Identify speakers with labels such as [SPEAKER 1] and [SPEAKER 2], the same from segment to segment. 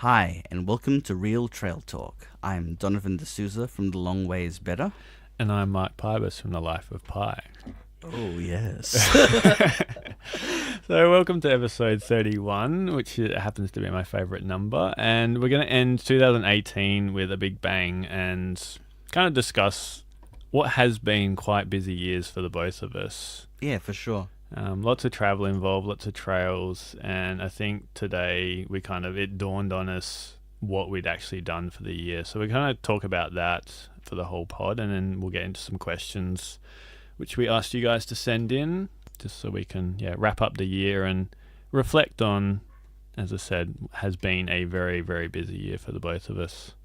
[SPEAKER 1] Hi, and welcome to Real Trail Talk. I'm Donovan D'Souza from The Long Way is Better.
[SPEAKER 2] And I'm Mark Pybus from The Life of Pi.
[SPEAKER 1] Oh, yes.
[SPEAKER 2] So welcome to episode 31, which happens to be my favourite number. And we're going to end 2018 with a big bang and kind of discuss what has been quite busy years for the both of us.
[SPEAKER 1] Yeah, for sure.
[SPEAKER 2] Lots of travel involved, lots of trails, and I think today it dawned on us what we'd actually done for the year. So we're going to talk about that for the whole pod, and then we'll get into some questions which we asked you guys to send in, just so we can wrap up the year and reflect on, as I said, has been a very, very busy year for the both of us.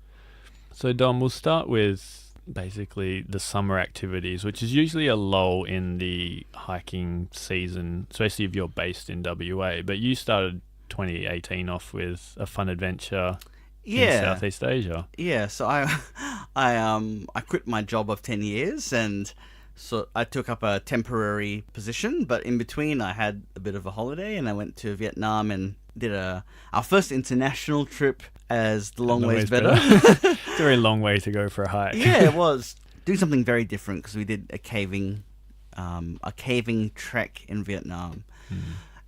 [SPEAKER 2] So Dom, we'll start with basically the summer activities, which is usually a lull in the hiking season, especially if you're based in WA. But you started 2018 off with a fun adventure in Southeast Asia.
[SPEAKER 1] Yeah, so I quit my job of 10 years and so I took up a temporary position, but in between I had a bit of a holiday and I went to Vietnam and did our first international trip as The Long Way is Better.
[SPEAKER 2] It's a very long way to go for a hike.
[SPEAKER 1] Yeah, it was. Doing something very different because we did a caving trek in Vietnam.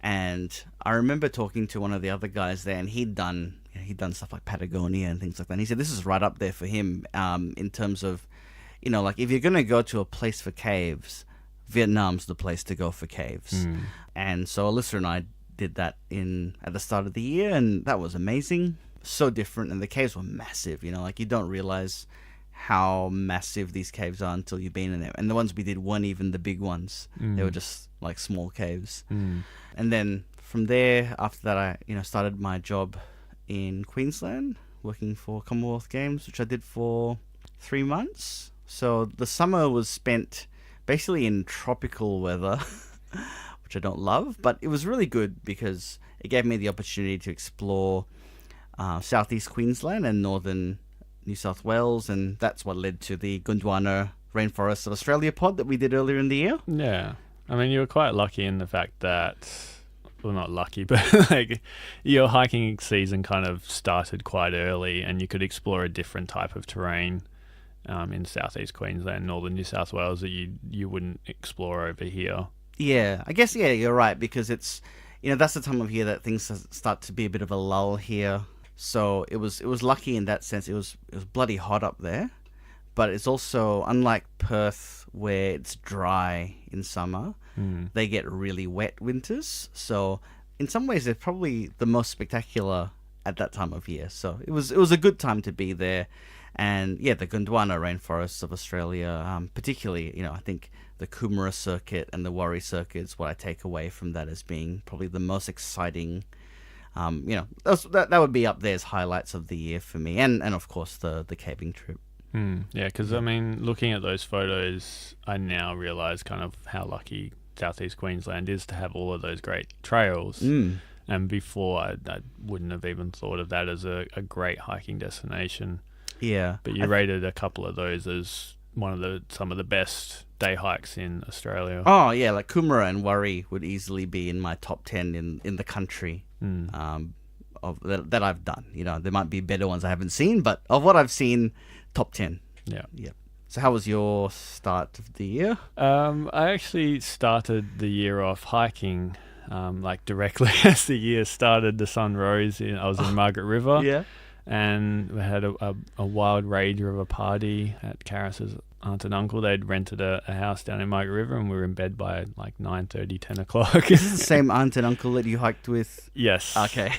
[SPEAKER 1] And I remember talking to one of the other guys there, and he'd done stuff like Patagonia and things like that. And he said this is right up there for him in terms of, like if you're going to go to a place for caves, Vietnam's the place to go for caves. And so Alyssa and I did that at the start of the year, and that was amazing. So different, and the caves were massive. You don't realize how massive these caves are until you've been in them. And the ones we did weren't even the big ones; they were just like small caves. And then from there, after that, I started my job in Queensland, working for Commonwealth Games, which I did for 3 months. So the summer was spent basically in tropical weather, which I don't love, but it was really good because it gave me the opportunity to explore southeast Queensland and northern New South Wales, and that's what led to the Gondwana Rainforest of Australia pod that we did earlier in the year.
[SPEAKER 2] Yeah. I mean, you were quite lucky in the fact that, well, not lucky, but like your hiking season kind of started quite early and you could explore a different type of terrain in southeast Queensland, northern New South Wales that you wouldn't explore over here.
[SPEAKER 1] Yeah, I guess, you're right, because it's, that's the time of year that things start to be a bit of a lull here. So it was lucky in that sense. It was bloody hot up there, but it's also, unlike Perth where it's dry in summer, they get really wet winters. So in some ways they're probably the most spectacular at that time of year. So it was a good time to be there. And the Gondwana Rainforests of Australia, particularly, I think the Coomera circuit and the Warri circuit is what I take away from that as being probably the most exciting. That would be up there as highlights of the year for me, and of course the caving trip.
[SPEAKER 2] Yeah, because I mean, looking at those photos, I now realise kind of how lucky southeast Queensland is to have all of those great trails. And before, I wouldn't have even thought of that as a great hiking destination.
[SPEAKER 1] Yeah,
[SPEAKER 2] but you rated a couple of those as some of the best day hikes in Australia.
[SPEAKER 1] Oh yeah, like Coomera and Warri would easily be in my top 10 in the country. That I've done. There might be better ones I haven't seen, but of what I've seen, top 10.
[SPEAKER 2] Yeah.
[SPEAKER 1] So how was your start of the year?
[SPEAKER 2] I actually started the year off hiking, directly as the year started. The sun rose. I was in Margaret River.
[SPEAKER 1] Yeah.
[SPEAKER 2] And we had a wild rage of a party at Karis's aunt and uncle. They'd rented a house down in Margaret River, and we were in bed by like 9:30, 10 o'clock.
[SPEAKER 1] Is this the same aunt and uncle that you hiked with?
[SPEAKER 2] Yes.
[SPEAKER 1] Okay.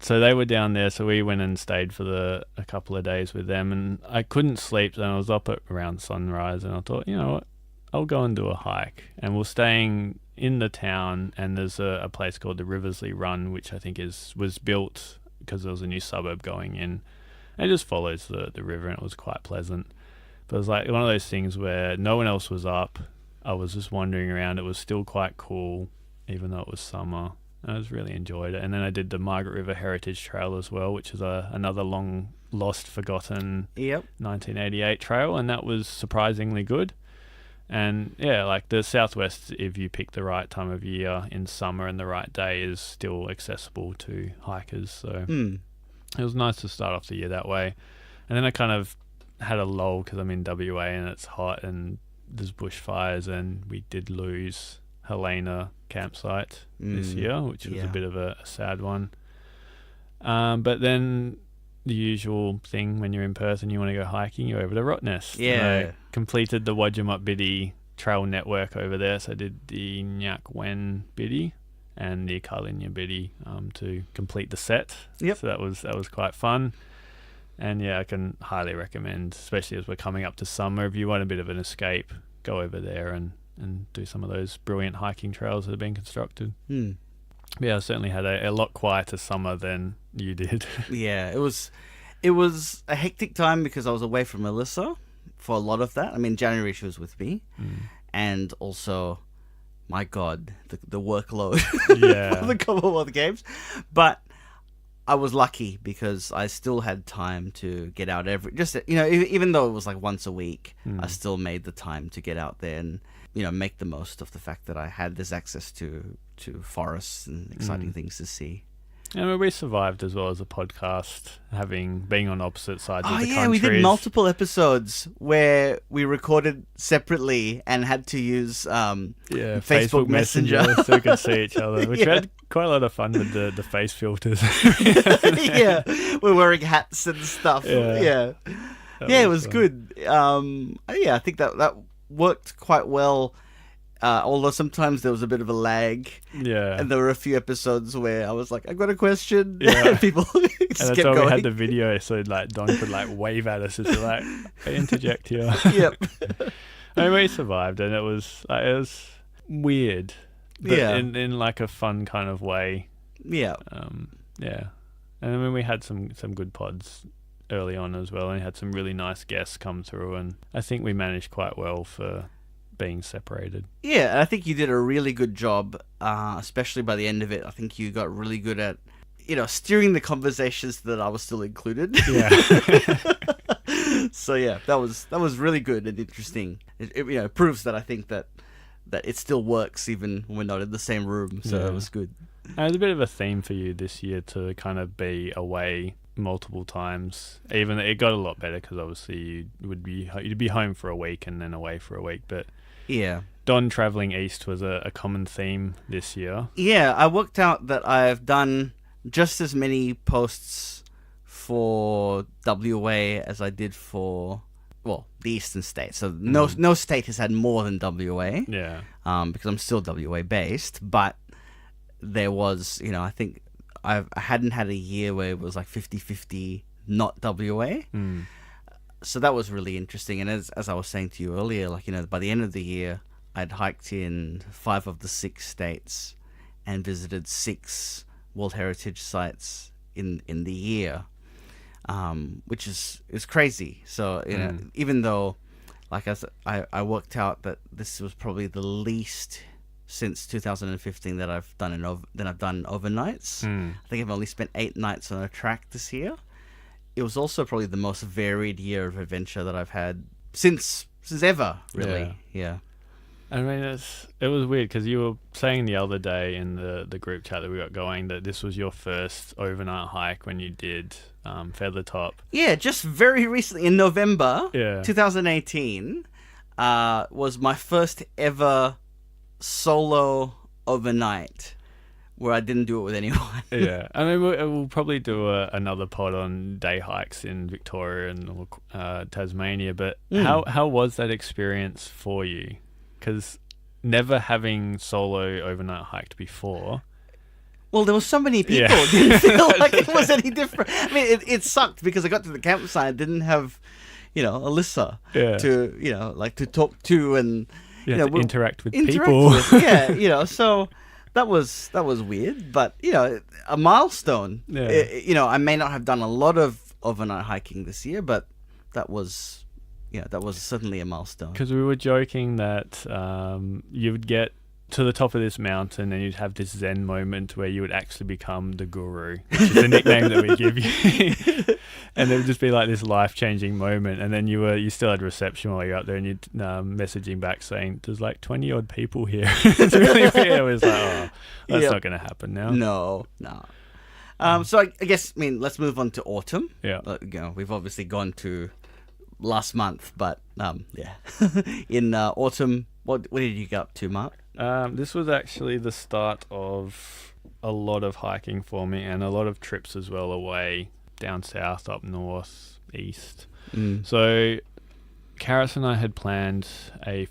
[SPEAKER 2] So they were down there, so we went and stayed for a couple of days with them, and I couldn't sleep, and I was up at around sunrise, and I thought, you know what, I'll go and do a hike. And we're staying in the town, and there's a place called the Riversley Run, which I think was built because there was a new suburb going in. And it just follows the river, and it was quite pleasant. But it was like one of those things where no one else was up. I was just wandering around. It was still quite cool, even though it was summer. I just really enjoyed it. And then I did the Margaret River Heritage Trail as well, which is another long lost, forgotten 1988 trail, and that was surprisingly good. And yeah, like the Southwest, if you pick the right time of year in summer and the right day, is still accessible to hikers. So it was nice to start off the year that way. And then I kind of had a lull because I'm in WA and it's hot and there's bushfires, and we did lose Helena campsite this year, which was a bit of a sad one. But then the usual thing when you're in Perth and you want to go hiking, you're over to Rottnest.
[SPEAKER 1] Yeah.
[SPEAKER 2] And I completed the Wajimut Biddy trail network over there. So I did the Nyak Wen Biddy and the Karlinya Biddy to complete the set.
[SPEAKER 1] Yep.
[SPEAKER 2] So that was quite fun. And yeah, I can highly recommend, especially as we're coming up to summer, if you want a bit of an escape, go over there and do some of those brilliant hiking trails that have been constructed. Yeah, I certainly had a lot quieter summer than you did.
[SPEAKER 1] Yeah, it was a hectic time because I was away from Melissa for a lot of that. I mean, January she was with me, and also, my God, the workload of the Commonwealth Games. But I was lucky because I still had time to get out even though it was like once a week, I still made the time to get out there and make the most of the fact that I had this access to forests and exciting things to see.
[SPEAKER 2] And we survived as well as a podcast, being on opposite sides of the country.
[SPEAKER 1] We did multiple episodes where we recorded separately and had to use Facebook Messenger
[SPEAKER 2] so we could see each other, which we had quite a lot of fun with the face filters.
[SPEAKER 1] Yeah, we're wearing hats and stuff. Yeah, it was fun. Good. I think that worked quite well. Although sometimes there was a bit of a lag. Yeah. And there were a few episodes where I was like, I've got a question. Yeah. People just
[SPEAKER 2] and that's
[SPEAKER 1] kept
[SPEAKER 2] why
[SPEAKER 1] going.
[SPEAKER 2] We had the video, so like Don could like wave at us as we're like, I interject here.
[SPEAKER 1] Yep.
[SPEAKER 2] I mean, we survived, and it was weird. But in like a fun kind of way.
[SPEAKER 1] Yeah.
[SPEAKER 2] Yeah. And I mean, we had some good pods early on as well, and we had some really nice guests come through, and I think we managed quite well for being separated.
[SPEAKER 1] Yeah, and I think you did a really good job, especially by the end of it. I think you got really good at, steering the conversations that I was still included.
[SPEAKER 2] Yeah.
[SPEAKER 1] So yeah, that was really good and interesting. It proves that I think that it still works even when we're not in the same room. So it was good.
[SPEAKER 2] And it was a bit of a theme for you this year to kind of be away multiple times. Even it got a lot better because obviously you'd be home for a week and then away for a week, but
[SPEAKER 1] yeah,
[SPEAKER 2] Don traveling east was a common theme this year.
[SPEAKER 1] Yeah, I worked out that I've done just as many posts for WA as I did for the eastern states. So no state has had more than WA.
[SPEAKER 2] Yeah.
[SPEAKER 1] Because I'm still WA based, but there was, I think I hadn't had a year where it was like 50-50 not WA. So that was really interesting. And as I was saying to you earlier, like, by the end of the year, I'd hiked in 5 of the 6 states and visited 6 World Heritage sites in the year, which is crazy. So, even though, like I worked out that this was probably the least since 2015 that I've done overnights. I think I've only spent 8 nights on a track this year. It was also probably the most varied year of adventure that I've had since ever, really. Yeah.
[SPEAKER 2] I mean, it was weird because you were saying the other day in the group chat that we got going that this was your first overnight hike when you did Feathertop. Yeah, just very recently in November 2018 was my first ever solo overnight where I didn't do it with anyone. Yeah, I mean, we'll probably do another pod on day hikes in Victoria and Tasmania, but how was that experience for you? Because never having solo overnight hiked before. Well, there were so many people. It didn't feel like it was any different. I mean, it sucked because I got to the campsite and didn't have, Alyssa to talk to and to interact with people. So that was weird, but a milestone. Yeah. I may not have done a lot of overnight hiking this year, but that was certainly a milestone. Because we were joking that you would get to the top of this mountain and you'd have this Zen moment where you would actually become the guru, which is the nickname that we give you. And there would just be like this life-changing moment. And then you still had reception while you're up there and you're messaging back saying, there's like 20-odd people here. It's really weird. It was like, that's not going to happen now. No.
[SPEAKER 1] So I guess, let's move on to autumn.
[SPEAKER 2] Yeah.
[SPEAKER 1] We've obviously gone to last month, but yeah. In autumn, what did you get up to, Mark?
[SPEAKER 2] This was actually the start of a lot of hiking for me and a lot of trips as well away, down south, up north, east. So Karis and I had planned I'd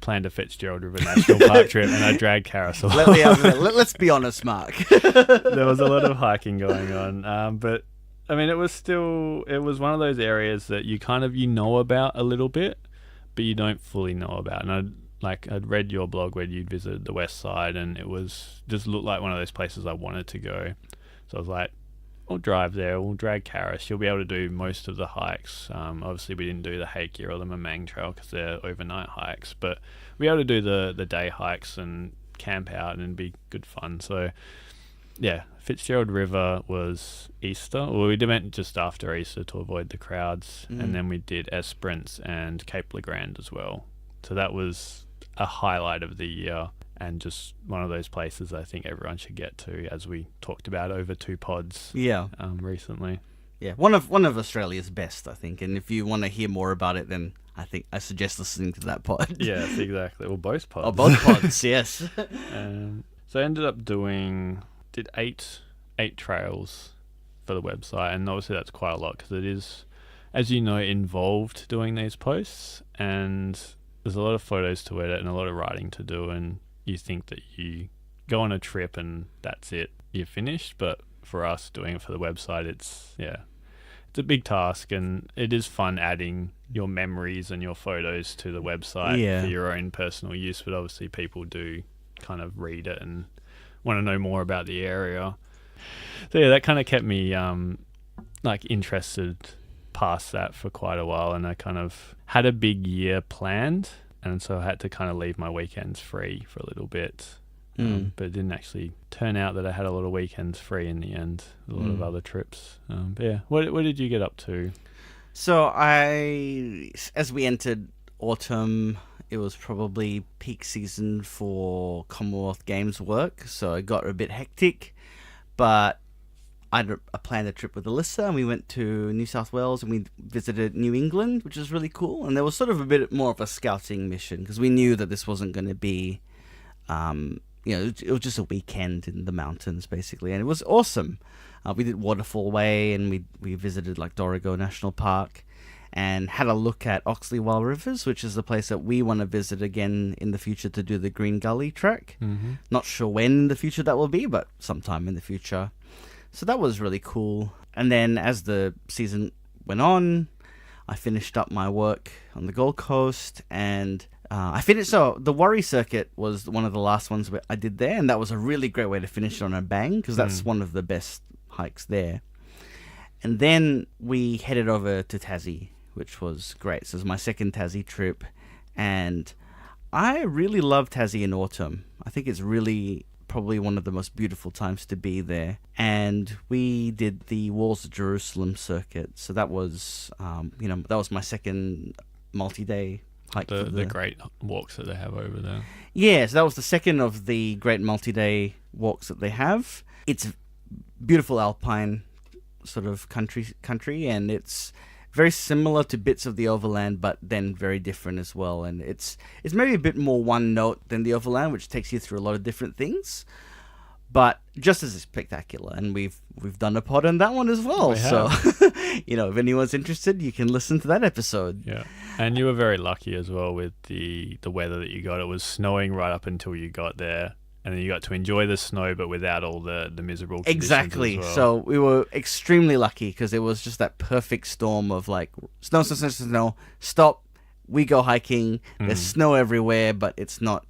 [SPEAKER 2] planned a Fitzgerald River National Park trip, and I dragged Karis along.
[SPEAKER 1] Let's be honest, Mark.
[SPEAKER 2] There was a lot of hiking going on, but I mean, it was one of those areas that you kind of know about a little bit, but you don't fully know about. And I'd read your blog where you'd visited the west side, and it was just looked like one of those places I wanted to go. So I was like, we'll drive there, we'll drag Karis. She'll be able to do most of the hikes. Obviously, we didn't do the Hakea or the Mamang Trail because they're overnight hikes, but we were able to do the day hikes and camp out and be good fun. So, yeah, Fitzgerald River was Easter. Well, we went just after Easter to avoid the crowds, and then we did Esperance and Cape Legrand as well. So that was a highlight of the year, and just one of those places I think everyone should get to, as we talked about over 2 pods recently.
[SPEAKER 1] Yeah, one of Australia's best, I think. And if you want to hear more about it, then I suggest listening to that pod.
[SPEAKER 2] Yes, exactly. Well, both pods.
[SPEAKER 1] Oh, both pods, yes.
[SPEAKER 2] So I ended up did eight trails for the website, and obviously that's quite a lot because it is, as you know, involved doing these posts, and there's a lot of photos to edit and a lot of writing to do, and you think that you go on a trip and that's it, you're finished. But for us doing it for the website, it's a big task, and it is fun adding your memories and your photos to the website for your own personal use. But obviously people do kind of read it and want to know more about the area. So yeah, that kind of kept me interested past that for quite a while, and I kind of had a big year planned, and so I had to kind of leave my weekends free for a little bit. But it didn't actually turn out that I had a lot of weekends free in the end, a lot of other trips. But yeah, what did you get up to?
[SPEAKER 1] So as we entered autumn, it was probably peak season for Commonwealth Games work, so it got a bit hectic, but I planned a trip with Alyssa, and we went to New South Wales, and we visited New England, which was really cool. And there was sort of a bit more of a scouting mission, because we knew that this wasn't going to be, it was just a weekend in the mountains, basically, and it was awesome. We did Waterfall Way, and we visited Dorrigo National Park, and had a look at Oxley Wild Rivers, which is the place that we want to visit again in the future to do the Green Gully trek. Not sure when in the future that will be, but sometime in the future. So that was really cool. And then as the season went on, I finished up my work on the Gold Coast, and so the Worry Circuit was one of the last ones I did there, and that was a really great way to finish on a bang, because that's one of the best hikes there. And then we headed over to Tassie, which was great. So it was my second Tassie trip, and I really love Tassie in autumn. I think it's really probably one of the most beautiful times to be there. And we did the Walls of Jerusalem circuit. So that was, that was my second multi-day hike.
[SPEAKER 2] The great walks that they have over there.
[SPEAKER 1] Yeah, so that was the second of the great multi-day walks that they have. It's beautiful alpine sort of country, and it's very similar to bits of the Overland, but then very different as well. And it's maybe a bit more one note than the Overland, which takes you through a lot of different things, but just as spectacular. And we've done a pod on that one as well. So, if anyone's interested, you can listen to that episode.
[SPEAKER 2] Yeah, and you were very lucky as well with the weather that you got. It was snowing right up until you got there. And then you got to enjoy the snow, but without all the miserable conditions.
[SPEAKER 1] Exactly.
[SPEAKER 2] As well.
[SPEAKER 1] So we were extremely lucky, because it was just that perfect storm of snow, stop, we go hiking, there's snow everywhere, but it's not,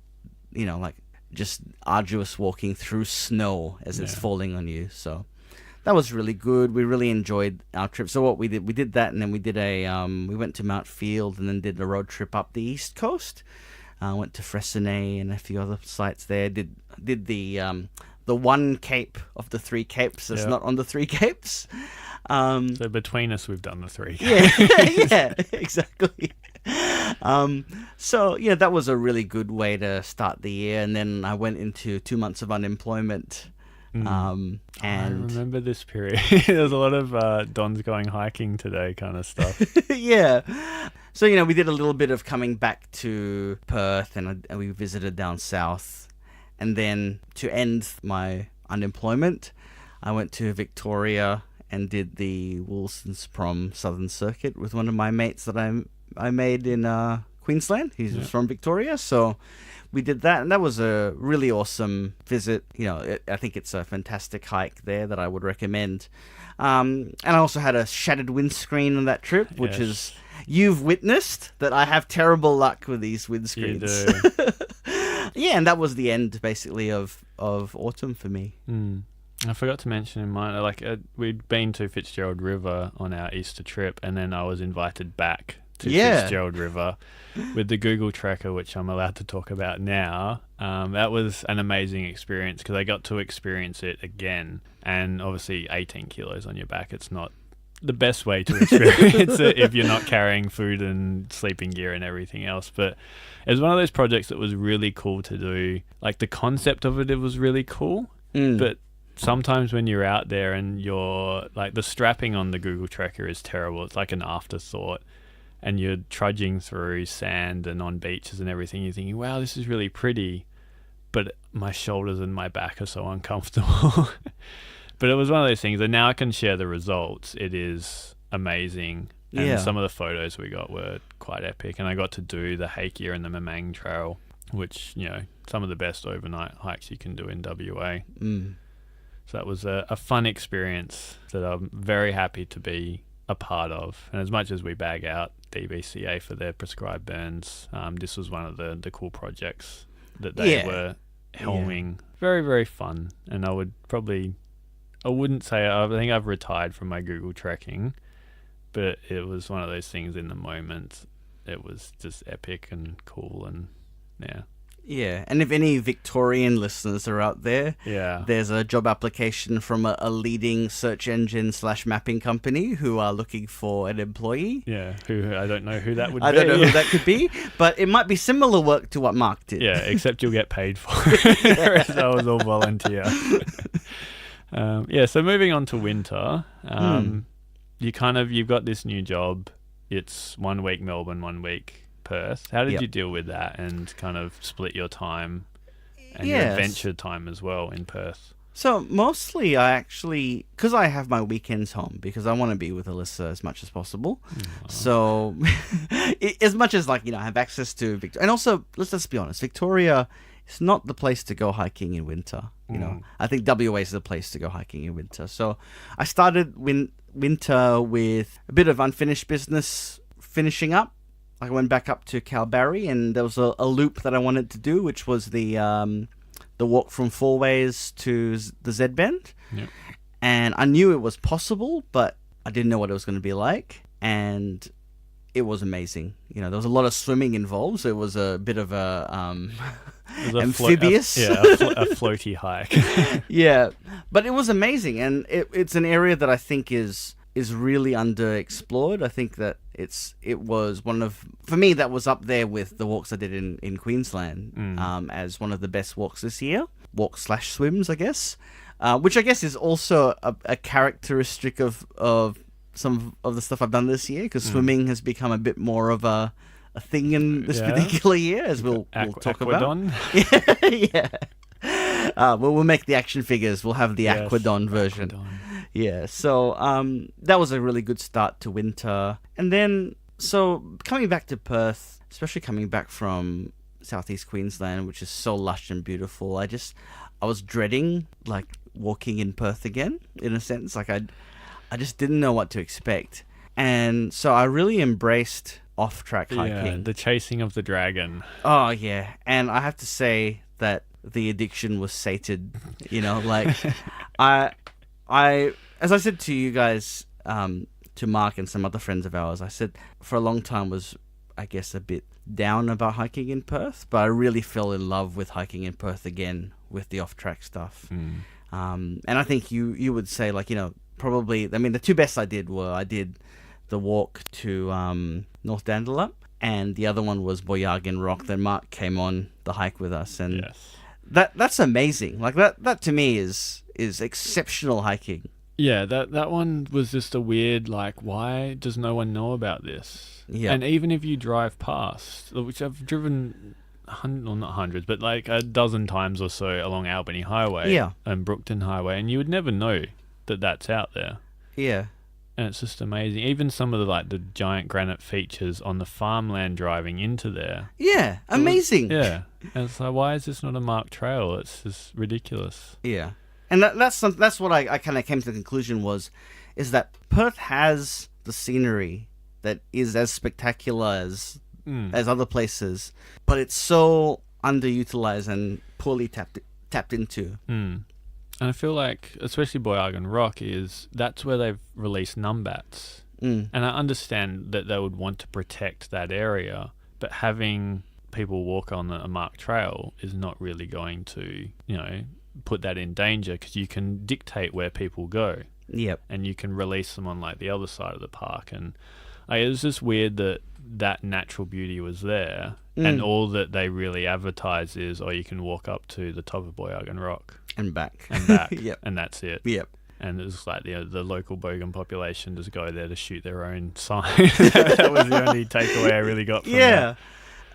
[SPEAKER 1] just arduous walking through snow as it's falling on you. So that was really good. We really enjoyed our trip. So what we did that, and then we did we went to Mount Field, and then did a road trip up the East Coast. Went to Freycinet and a few other sites there. Did the one cape of the 3 capes that's not on the 3 capes.
[SPEAKER 2] So between us, we've done the 3 capes.
[SPEAKER 1] Yeah, exactly. So yeah, that was a really good way to start the year. And then I went into 2 months of unemployment
[SPEAKER 2] I
[SPEAKER 1] And
[SPEAKER 2] remember this period. There's a lot of Don's going hiking today kind of stuff.
[SPEAKER 1] yeah. So, we did a little bit of coming back to Perth, and we visited down south. And then to end my unemployment, I went to Victoria and did the Wilson's Prom Southern Circuit with one of my mates that I made in Queensland. He's from Victoria, so we did that, and that was a really awesome visit. I think it's a fantastic hike there that I would recommend. And I also had a shattered windscreen on that trip, which is, you've witnessed that I have terrible luck with these windscreens.
[SPEAKER 2] You do.
[SPEAKER 1] Yeah, and that was the end, basically, of autumn for me.
[SPEAKER 2] I forgot to mention in mine, we'd been to Fitzgerald River on our Easter trip, and then I was invited back to Fitzgerald River with the Google tracker, which I'm allowed to talk about now. That was an amazing experience because I got to experience it again. And obviously 18 kilos on your back, it's not the best way to experience it if you're not carrying food and sleeping gear and everything else. But it was one of those projects that was really cool to do. Like, the concept of it was really cool. But sometimes when you're out there and you're like, the strapping on the Google tracker is terrible. It's like an afterthought. And you're trudging through sand and on beaches and everything. You're thinking, wow, this is really pretty, but my shoulders and my back are so uncomfortable. But it was one of those things, and now I can share the results. It is amazing. And some of the photos we got were quite epic. And I got to do the Hakea and the Mamang Trail, which, some of the best overnight hikes you can do in WA. So that was a fun experience that I'm very happy to be a part of. And as much as we bag out DBCA for their prescribed burns, this was one of the cool projects that they were helming. Very, very fun. And I wouldn't say, I think I've retired from my Google trekking, but it was one of those things in the moment. It was just epic and cool, and
[SPEAKER 1] Yeah, and if any Victorian listeners are out there, there's a job application from a leading search engine / mapping company who are looking for an employee.
[SPEAKER 2] Yeah, who I don't know who that would be.
[SPEAKER 1] I don't know who that could be, but it might be similar work to what Mark did.
[SPEAKER 2] Yeah, except you'll get paid for it. Whereas that was all volunteer. So moving on to winter, you've got this new job. It's 1 week Melbourne, 1 week Perth. How did you deal with that and kind of split your time and your adventure time as well in Perth?
[SPEAKER 1] So mostly I actually, because I have my weekends home, because I want to be with Alyssa as much as possible. So as much as I have access to Victoria, and also let's be honest, Victoria is not the place to go hiking in winter. I think WA is the place to go hiking in winter. So I started winter with a bit of unfinished business finishing up. I went back up to Kalbarri, and there was a loop that I wanted to do, which was the walk from Fourways to the Z Bend.
[SPEAKER 2] Yep.
[SPEAKER 1] And I knew it was possible, but I didn't know what it was going to be like. And it was amazing. There was a lot of swimming involved, so it was a bit of a amphibious.
[SPEAKER 2] A floaty hike.
[SPEAKER 1] Yeah, but it was amazing, and it's an area that I think is really underexplored. I think that it was one of, for me, that was up there with the walks I did in Queensland as one of the best walks this year. Walk/swims, I guess, which I guess is also a characteristic of some of the stuff I've done this year, because swimming has become a bit more of a thing in this particular year, as we'll talk
[SPEAKER 2] Aquadon.
[SPEAKER 1] about. We'll make the action figures. We'll have the Aquadon version.
[SPEAKER 2] Aquadon.
[SPEAKER 1] Yeah, so that was a really good start to winter. And then, so coming back to Perth, especially coming back from southeast Queensland, which is so lush and beautiful, I was dreading walking in Perth again, in a sense. I just didn't know what to expect. And so I really embraced off-track hiking.
[SPEAKER 2] Yeah, the chasing of the dragon.
[SPEAKER 1] Oh, yeah. And I have to say that the addiction was sated. As I said to you guys, to Mark and some other friends of ours, I said for a long time was, I guess, a bit down about hiking in Perth, but I really fell in love with hiking in Perth again with the off-track stuff. And I think you would say, probably, the two best I did the walk to North Dandalup, and the other one was Boyargan Rock. Then Mark came on the hike with us, and that's amazing. That to me is is exceptional hiking.
[SPEAKER 2] Yeah, that one was just a weird, like, why does no one know about this?
[SPEAKER 1] Yeah.
[SPEAKER 2] And even if you drive past, which I've driven, well, not hundreds, but like a dozen times or so along Albany Highway
[SPEAKER 1] Yeah.
[SPEAKER 2] and Brookton Highway, and you would never know that that's out there.
[SPEAKER 1] Yeah.
[SPEAKER 2] And it's just amazing. Even some of the giant granite features on the farmland driving into there.
[SPEAKER 1] Yeah. Amazing.
[SPEAKER 2] Yeah. And it's like, why is this not a marked trail? It's just ridiculous.
[SPEAKER 1] Yeah. And that's what I kind of came to the conclusion is that Perth has the scenery that is as spectacular as other places, but it's so underutilized and poorly tapped into.
[SPEAKER 2] And I feel like, especially Boyagan Rock, that's where they've released numbats. And I understand that they would want to protect that area, but having people walk on a marked trail is not really going to, put that in danger, because you can dictate where people go.
[SPEAKER 1] Yep.
[SPEAKER 2] And you can release them on the other side of the park. And it was just weird that natural beauty was there, and all that they really advertise is, you can walk up to the top of Boyagan Rock
[SPEAKER 1] and back
[SPEAKER 2] yep. And that's it.
[SPEAKER 1] Yep.
[SPEAKER 2] And it was like the local bogan population just go there to shoot their own sign. That was the only takeaway I really got from that.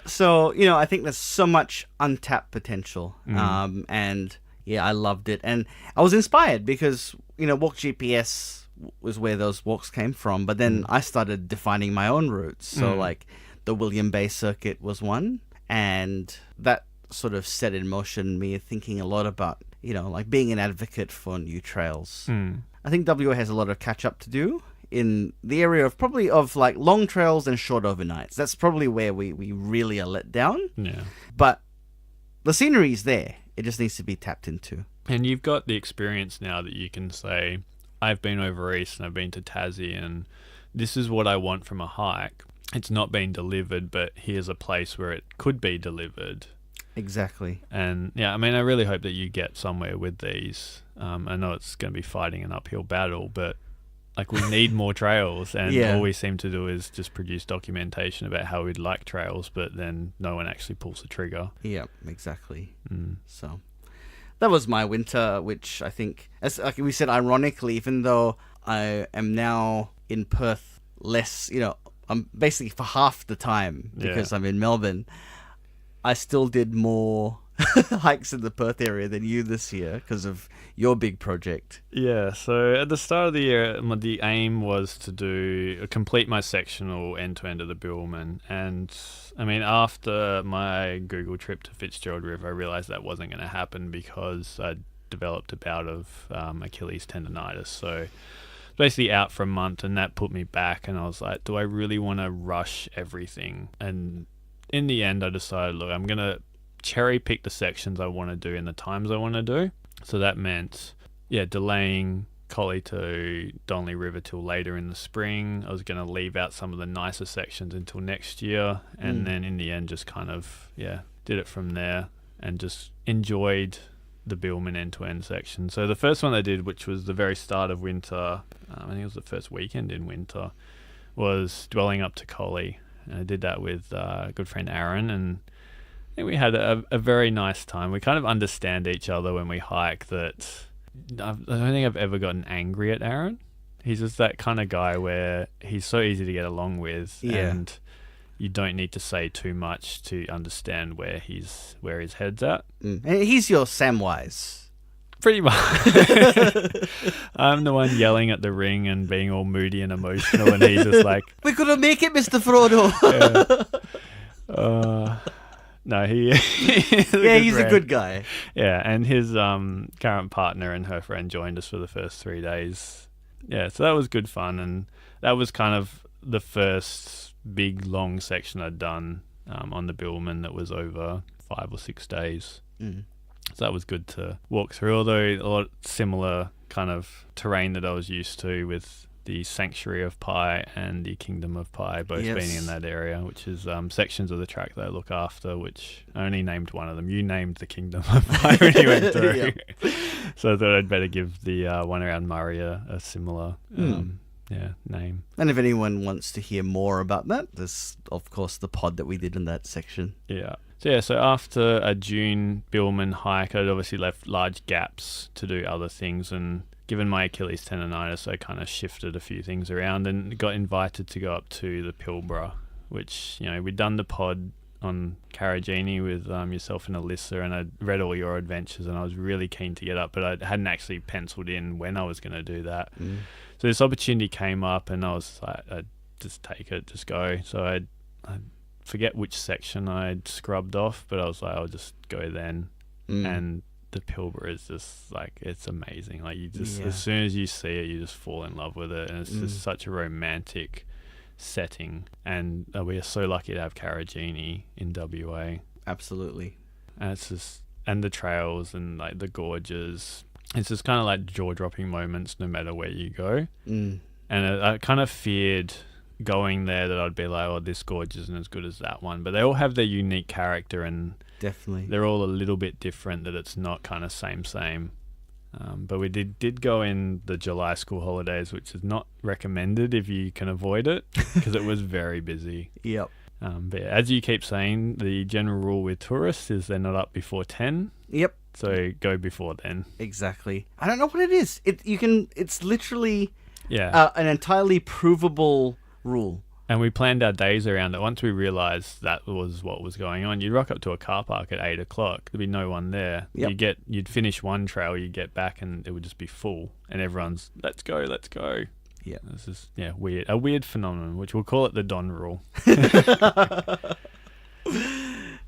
[SPEAKER 1] So I think there's so much untapped potential, and yeah, I loved it, and I was inspired because Walk GPS was where those walks came from, but then I started defining my own routes. So like the William Bay Circuit was one, and that sort of set in motion me thinking a lot about like being an advocate for new trails. I think WA has a lot of catch up to do in the area of like long trails and short overnights. That's probably where we really are let down.
[SPEAKER 2] Yeah.
[SPEAKER 1] But the scenery is there. It just needs to be tapped into.
[SPEAKER 2] And you've got the experience now that you can say, I've been over east and I've been to Tassie, and this is what I want from a hike. It's not been delivered, but here's a place where it could be delivered.
[SPEAKER 1] Exactly.
[SPEAKER 2] And yeah, I mean, I really hope that you get somewhere with these. I know it's going to be fighting an uphill battle, but like we need more trails, and all we seem to do is just produce documentation about how we'd like trails, but then no one actually pulls the trigger.
[SPEAKER 1] Yeah, exactly. So that was my winter, which I think, as like we said, ironically, even though I am now in Perth less, I'm basically for half the time because I'm in Melbourne, I still did more hikes in the Perth area than you this year because of your big project.
[SPEAKER 2] Yeah, so at the start of the year, the aim was to complete my sectional end-to-end of the Billman. And I mean, after my Google trip to Fitzgerald River, I realized that wasn't going to happen because I developed a bout of Achilles tendonitis. So basically out for a month, and that put me back, and I was like, do I really want to rush everything? And in the end, I decided, look, I'm going to cherry pick the sections I want to do and the times I want to do. So that meant, delaying Collie to Donnelly River till later in the spring. I was going to leave out some of the nicer sections until next year. And then in the end, just kind of, did it from there and just enjoyed the Billman end-to-end section. So the first one I did, which was the very start of winter, I think it was the first weekend in winter, was dwelling up to Collie. And I did that with a good friend Aaron, and I think we had a very nice time. We kind of understand each other when we hike. That I don't think I've ever gotten angry at Aaron. He's just that kind of guy where he's so easy to get along with, and you don't need to say too much to understand where his head's at.
[SPEAKER 1] And he's your Samwise.
[SPEAKER 2] Pretty much. I'm the one yelling at the ring and being all moody and emotional, and he's just like,
[SPEAKER 1] "We're gonna make it, Mr. Frodo."
[SPEAKER 2] No, he's
[SPEAKER 1] a good guy.
[SPEAKER 2] Yeah, and his current partner and her friend joined us for the first 3 days. Yeah, so that was good fun, and that was kind of the first big long section I'd done on the Billman that was over 5 or 6 days. So that was good to walk through, although a lot similar kind of terrain that I was used to with the Sanctuary of Pi and the Kingdom of Pi both being in that area, which is sections of the track that I look after, which I only named one of them. You named the Kingdom of Pi when you went through. So I thought I'd better give the one around Murray a similar name.
[SPEAKER 1] And if anyone wants to hear more about that, there's of course the pod that we did in that section.
[SPEAKER 2] Yeah. So after a June Billman hike, I'd obviously left large gaps to do other things, and given my Achilles tendonitis, I kind of shifted a few things around and got invited to go up to the Pilbara, which, we'd done the pod on Carragini with yourself and Alyssa, and I'd read all your adventures, and I was really keen to get up, but I hadn't actually penciled in when I was going to do that. So this opportunity came up, and I was like, I'd just take it, just go. So I forget which section I'd scrubbed off, but I was like, I'll just go then. And the Pilbara is just like, it's amazing. Like, you just, as soon as you see it, you just fall in love with it, and it's just such a romantic setting. And we are so lucky to have Carragini in WA.
[SPEAKER 1] Absolutely.
[SPEAKER 2] And it's just, and the trails and like the gorges, it's just kind of like jaw-dropping moments no matter where you go. And I kind of feared going there that I'd be like, oh, this gorge isn't as good as that one, but they all have their unique character, and
[SPEAKER 1] definitely
[SPEAKER 2] they're all a little bit different, that it's not kind of same. But we did go in the July school holidays, which is not recommended if you can avoid it, because it was very busy.
[SPEAKER 1] Yep.
[SPEAKER 2] But as you keep saying, the general rule with tourists is they're not up before 10.
[SPEAKER 1] Yep.
[SPEAKER 2] So go before then.
[SPEAKER 1] Exactly. I don't know what it is. It's literally an entirely provable rule.
[SPEAKER 2] And we planned our days around it. Once we realised that was what was going on, you'd rock up to a car park at 8 o'clock. There'd be no one there.
[SPEAKER 1] Yep.
[SPEAKER 2] You'd finish one trail, you'd get back, and it would just be full. And everyone's, let's go.
[SPEAKER 1] Yeah.
[SPEAKER 2] This is weird. A weird phenomenon, which we'll call it the Don rule.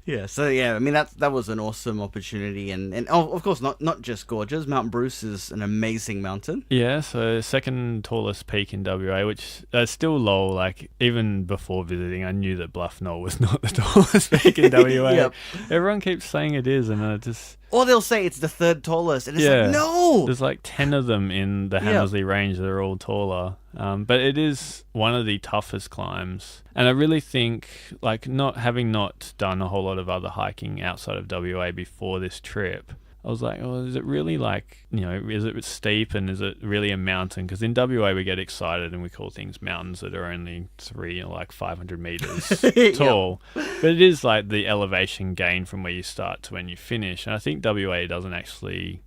[SPEAKER 1] Yeah, so I mean that was an awesome opportunity, and of course not just gorgeous. Mount Bruce is an amazing mountain.
[SPEAKER 2] Yeah, so second tallest peak in WA, which still low. Like, even before visiting, I knew that Bluff Knoll was not the tallest peak in WA.
[SPEAKER 1] Yep.
[SPEAKER 2] Everyone keeps saying it is, and I just...
[SPEAKER 1] Or they'll say it's the third tallest, and it's like, no!
[SPEAKER 2] There's like 10 of them in the Hamersley Range that are all taller. But it is one of the toughest climbs. And I really think, like, not done a whole lot of other hiking outside of WA before this trip, I was like, oh, is it really like, is it steep, and is it really a mountain? Because in WA we get excited and we call things mountains that are only 500 meters tall. But it is like the elevation gain from where you start to when you finish. And I think WA doesn't actually,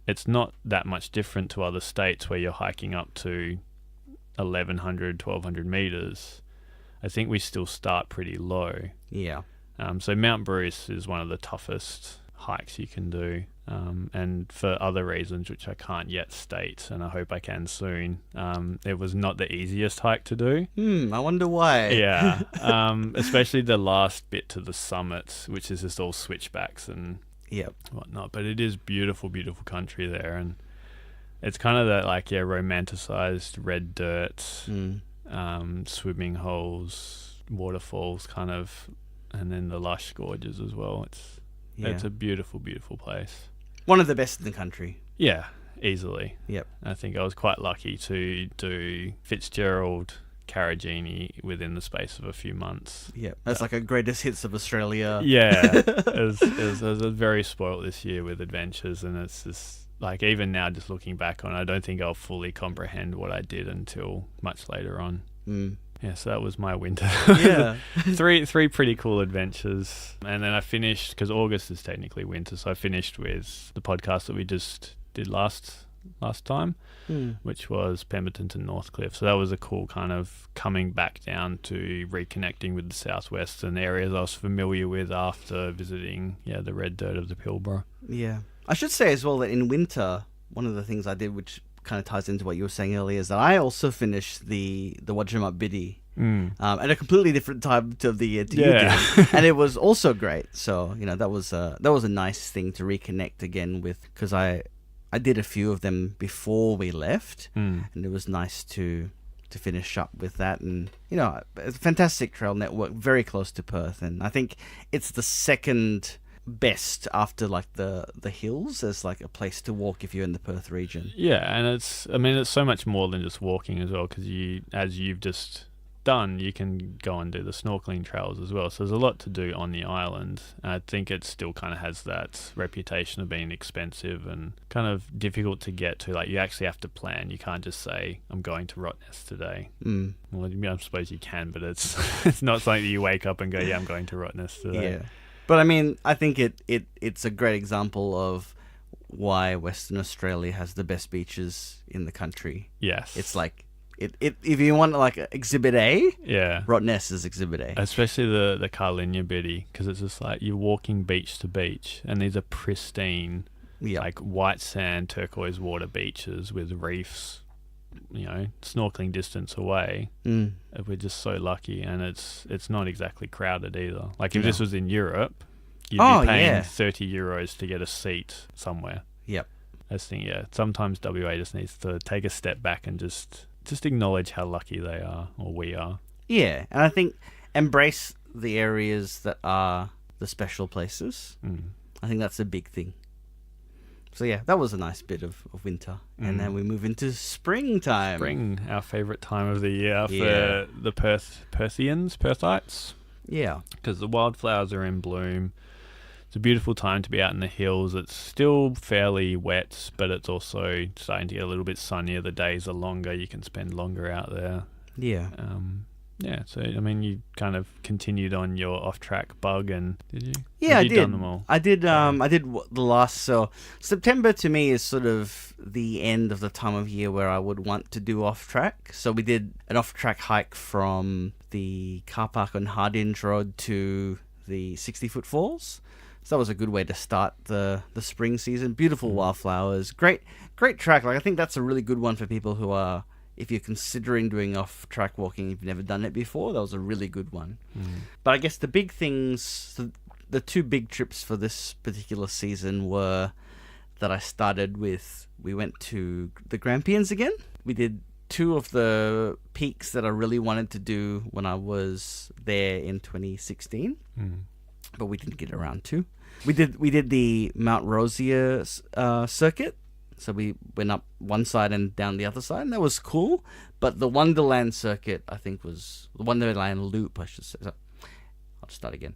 [SPEAKER 2] it's not that much different to other states where you're hiking up to 1,100, 1,200 meters. I think we still start pretty low.
[SPEAKER 1] Yeah.
[SPEAKER 2] So Mount Bruce is one of the toughest hikes you can do. And for other reasons, which I can't yet state, and I hope I can soon, it was not the easiest hike to do.
[SPEAKER 1] I wonder why.
[SPEAKER 2] Yeah. Especially the last bit to the summit, which is just all switchbacks and whatnot. But it is beautiful, beautiful country there. And it's kind of that, like, romanticized red dirt, swimming holes, waterfalls kind of, and then the lush gorges as well. It's a beautiful, beautiful place.
[SPEAKER 1] One of the best in the country.
[SPEAKER 2] Yeah, easily.
[SPEAKER 1] Yep.
[SPEAKER 2] I think I was quite lucky to do Fitzgerald, Carragini within the space of a few months.
[SPEAKER 1] Yeah, that's like a greatest hits of Australia.
[SPEAKER 2] Yeah, I was very spoiled this year with adventures, and it's just like, even now, just looking back on it, I don't think I'll fully comprehend what I did until much later on. Yeah, so that was my winter.
[SPEAKER 1] Yeah.
[SPEAKER 2] three pretty cool adventures. And then I finished, because August is technically winter, so I finished with the podcast that we just did last time, which was Pemberton to Northcliffe. So that was a cool kind of coming back down to reconnecting with the southwest and areas I was familiar with after visiting the red dirt of the Pilbara.
[SPEAKER 1] Yeah. I should say as well that in winter, one of the things I did, which kind of ties into what you were saying earlier, is that I also finished the Wajimut Biddy at a completely different time of the year to you did, and it was also great. So that was a nice thing to reconnect again with, because I did a few of them before we left, and it was nice to finish up with that. And it's a fantastic trail network, very close to Perth, and I think it's the second best after like the hills as like a place to walk if you're in the Perth region.
[SPEAKER 2] Yeah, and it's so much more than just walking as well, because as you've just done, you can go and do the snorkeling trails as well. So there's a lot to do on the island. And I think it still kind of has that reputation of being expensive and kind of difficult to get to. Like, you actually have to plan. You can't just say, I'm going to Rottnest today. Well, I suppose you can, but it's not something that you wake up and go, I'm going to Rottnest today.
[SPEAKER 1] Yeah. But I mean, I think it's a great example of why Western Australia has the best beaches in the country.
[SPEAKER 2] Yes.
[SPEAKER 1] It's like if you want like Exhibit A,
[SPEAKER 2] Yeah.
[SPEAKER 1] Rottnest is Exhibit A.
[SPEAKER 2] Especially the Carlinia Biddy, because it's just like you're walking beach to beach, and these are pristine,
[SPEAKER 1] Yeah.
[SPEAKER 2] like white sand, turquoise water beaches with reefs, snorkeling distance away.
[SPEAKER 1] Mm.
[SPEAKER 2] We're just so lucky, and it's not exactly crowded either. Like if
[SPEAKER 1] No.
[SPEAKER 2] this was in Europe, you'd
[SPEAKER 1] Oh,
[SPEAKER 2] be paying
[SPEAKER 1] yeah.
[SPEAKER 2] 30 euros to get a seat somewhere.
[SPEAKER 1] Yep.
[SPEAKER 2] I just think, sometimes WA just needs to take a step back and just acknowledge how lucky they are, or we are.
[SPEAKER 1] Yeah, and I think embrace the areas that are the special places. I think that's a big thing. So yeah, that was a nice bit of winter. And then we move into springtime.
[SPEAKER 2] Spring, our favourite time of the year
[SPEAKER 1] Yeah.
[SPEAKER 2] for the Perthites.
[SPEAKER 1] Yeah.
[SPEAKER 2] Because the wildflowers are in bloom. It's a beautiful time to be out in the hills. It's still fairly wet, but it's also starting to get a little bit sunnier. The days are longer. You can spend longer out there.
[SPEAKER 1] Yeah.
[SPEAKER 2] So, I mean, you kind of continued on your off-track bug, and did you?
[SPEAKER 1] Yeah,
[SPEAKER 2] Have
[SPEAKER 1] I
[SPEAKER 2] you
[SPEAKER 1] did.
[SPEAKER 2] done them all?
[SPEAKER 1] I did. The last. So September to me is sort of the end of the time of year where I would want to do off track. So we did an off track hike from the car park on Hardinge Road to the 60-foot falls. So that was a good way to start the spring season. Beautiful wildflowers, great track. Like I think that's a really good one for people who are, if you're considering doing off track walking, if you've never done it before, that was a really good one. But I guess the big things, the two big trips for this particular season were that I started with. We went to the Grampians again. We did two of the peaks that I really wanted to do when I was there in 2016, but we didn't get around to. We did the Mount Rosier circuit. So we went up one side and down the other side, and that was cool. But the Wonderland circuit, I think, was the Wonderland Loop, I should say. So, I'll just start again.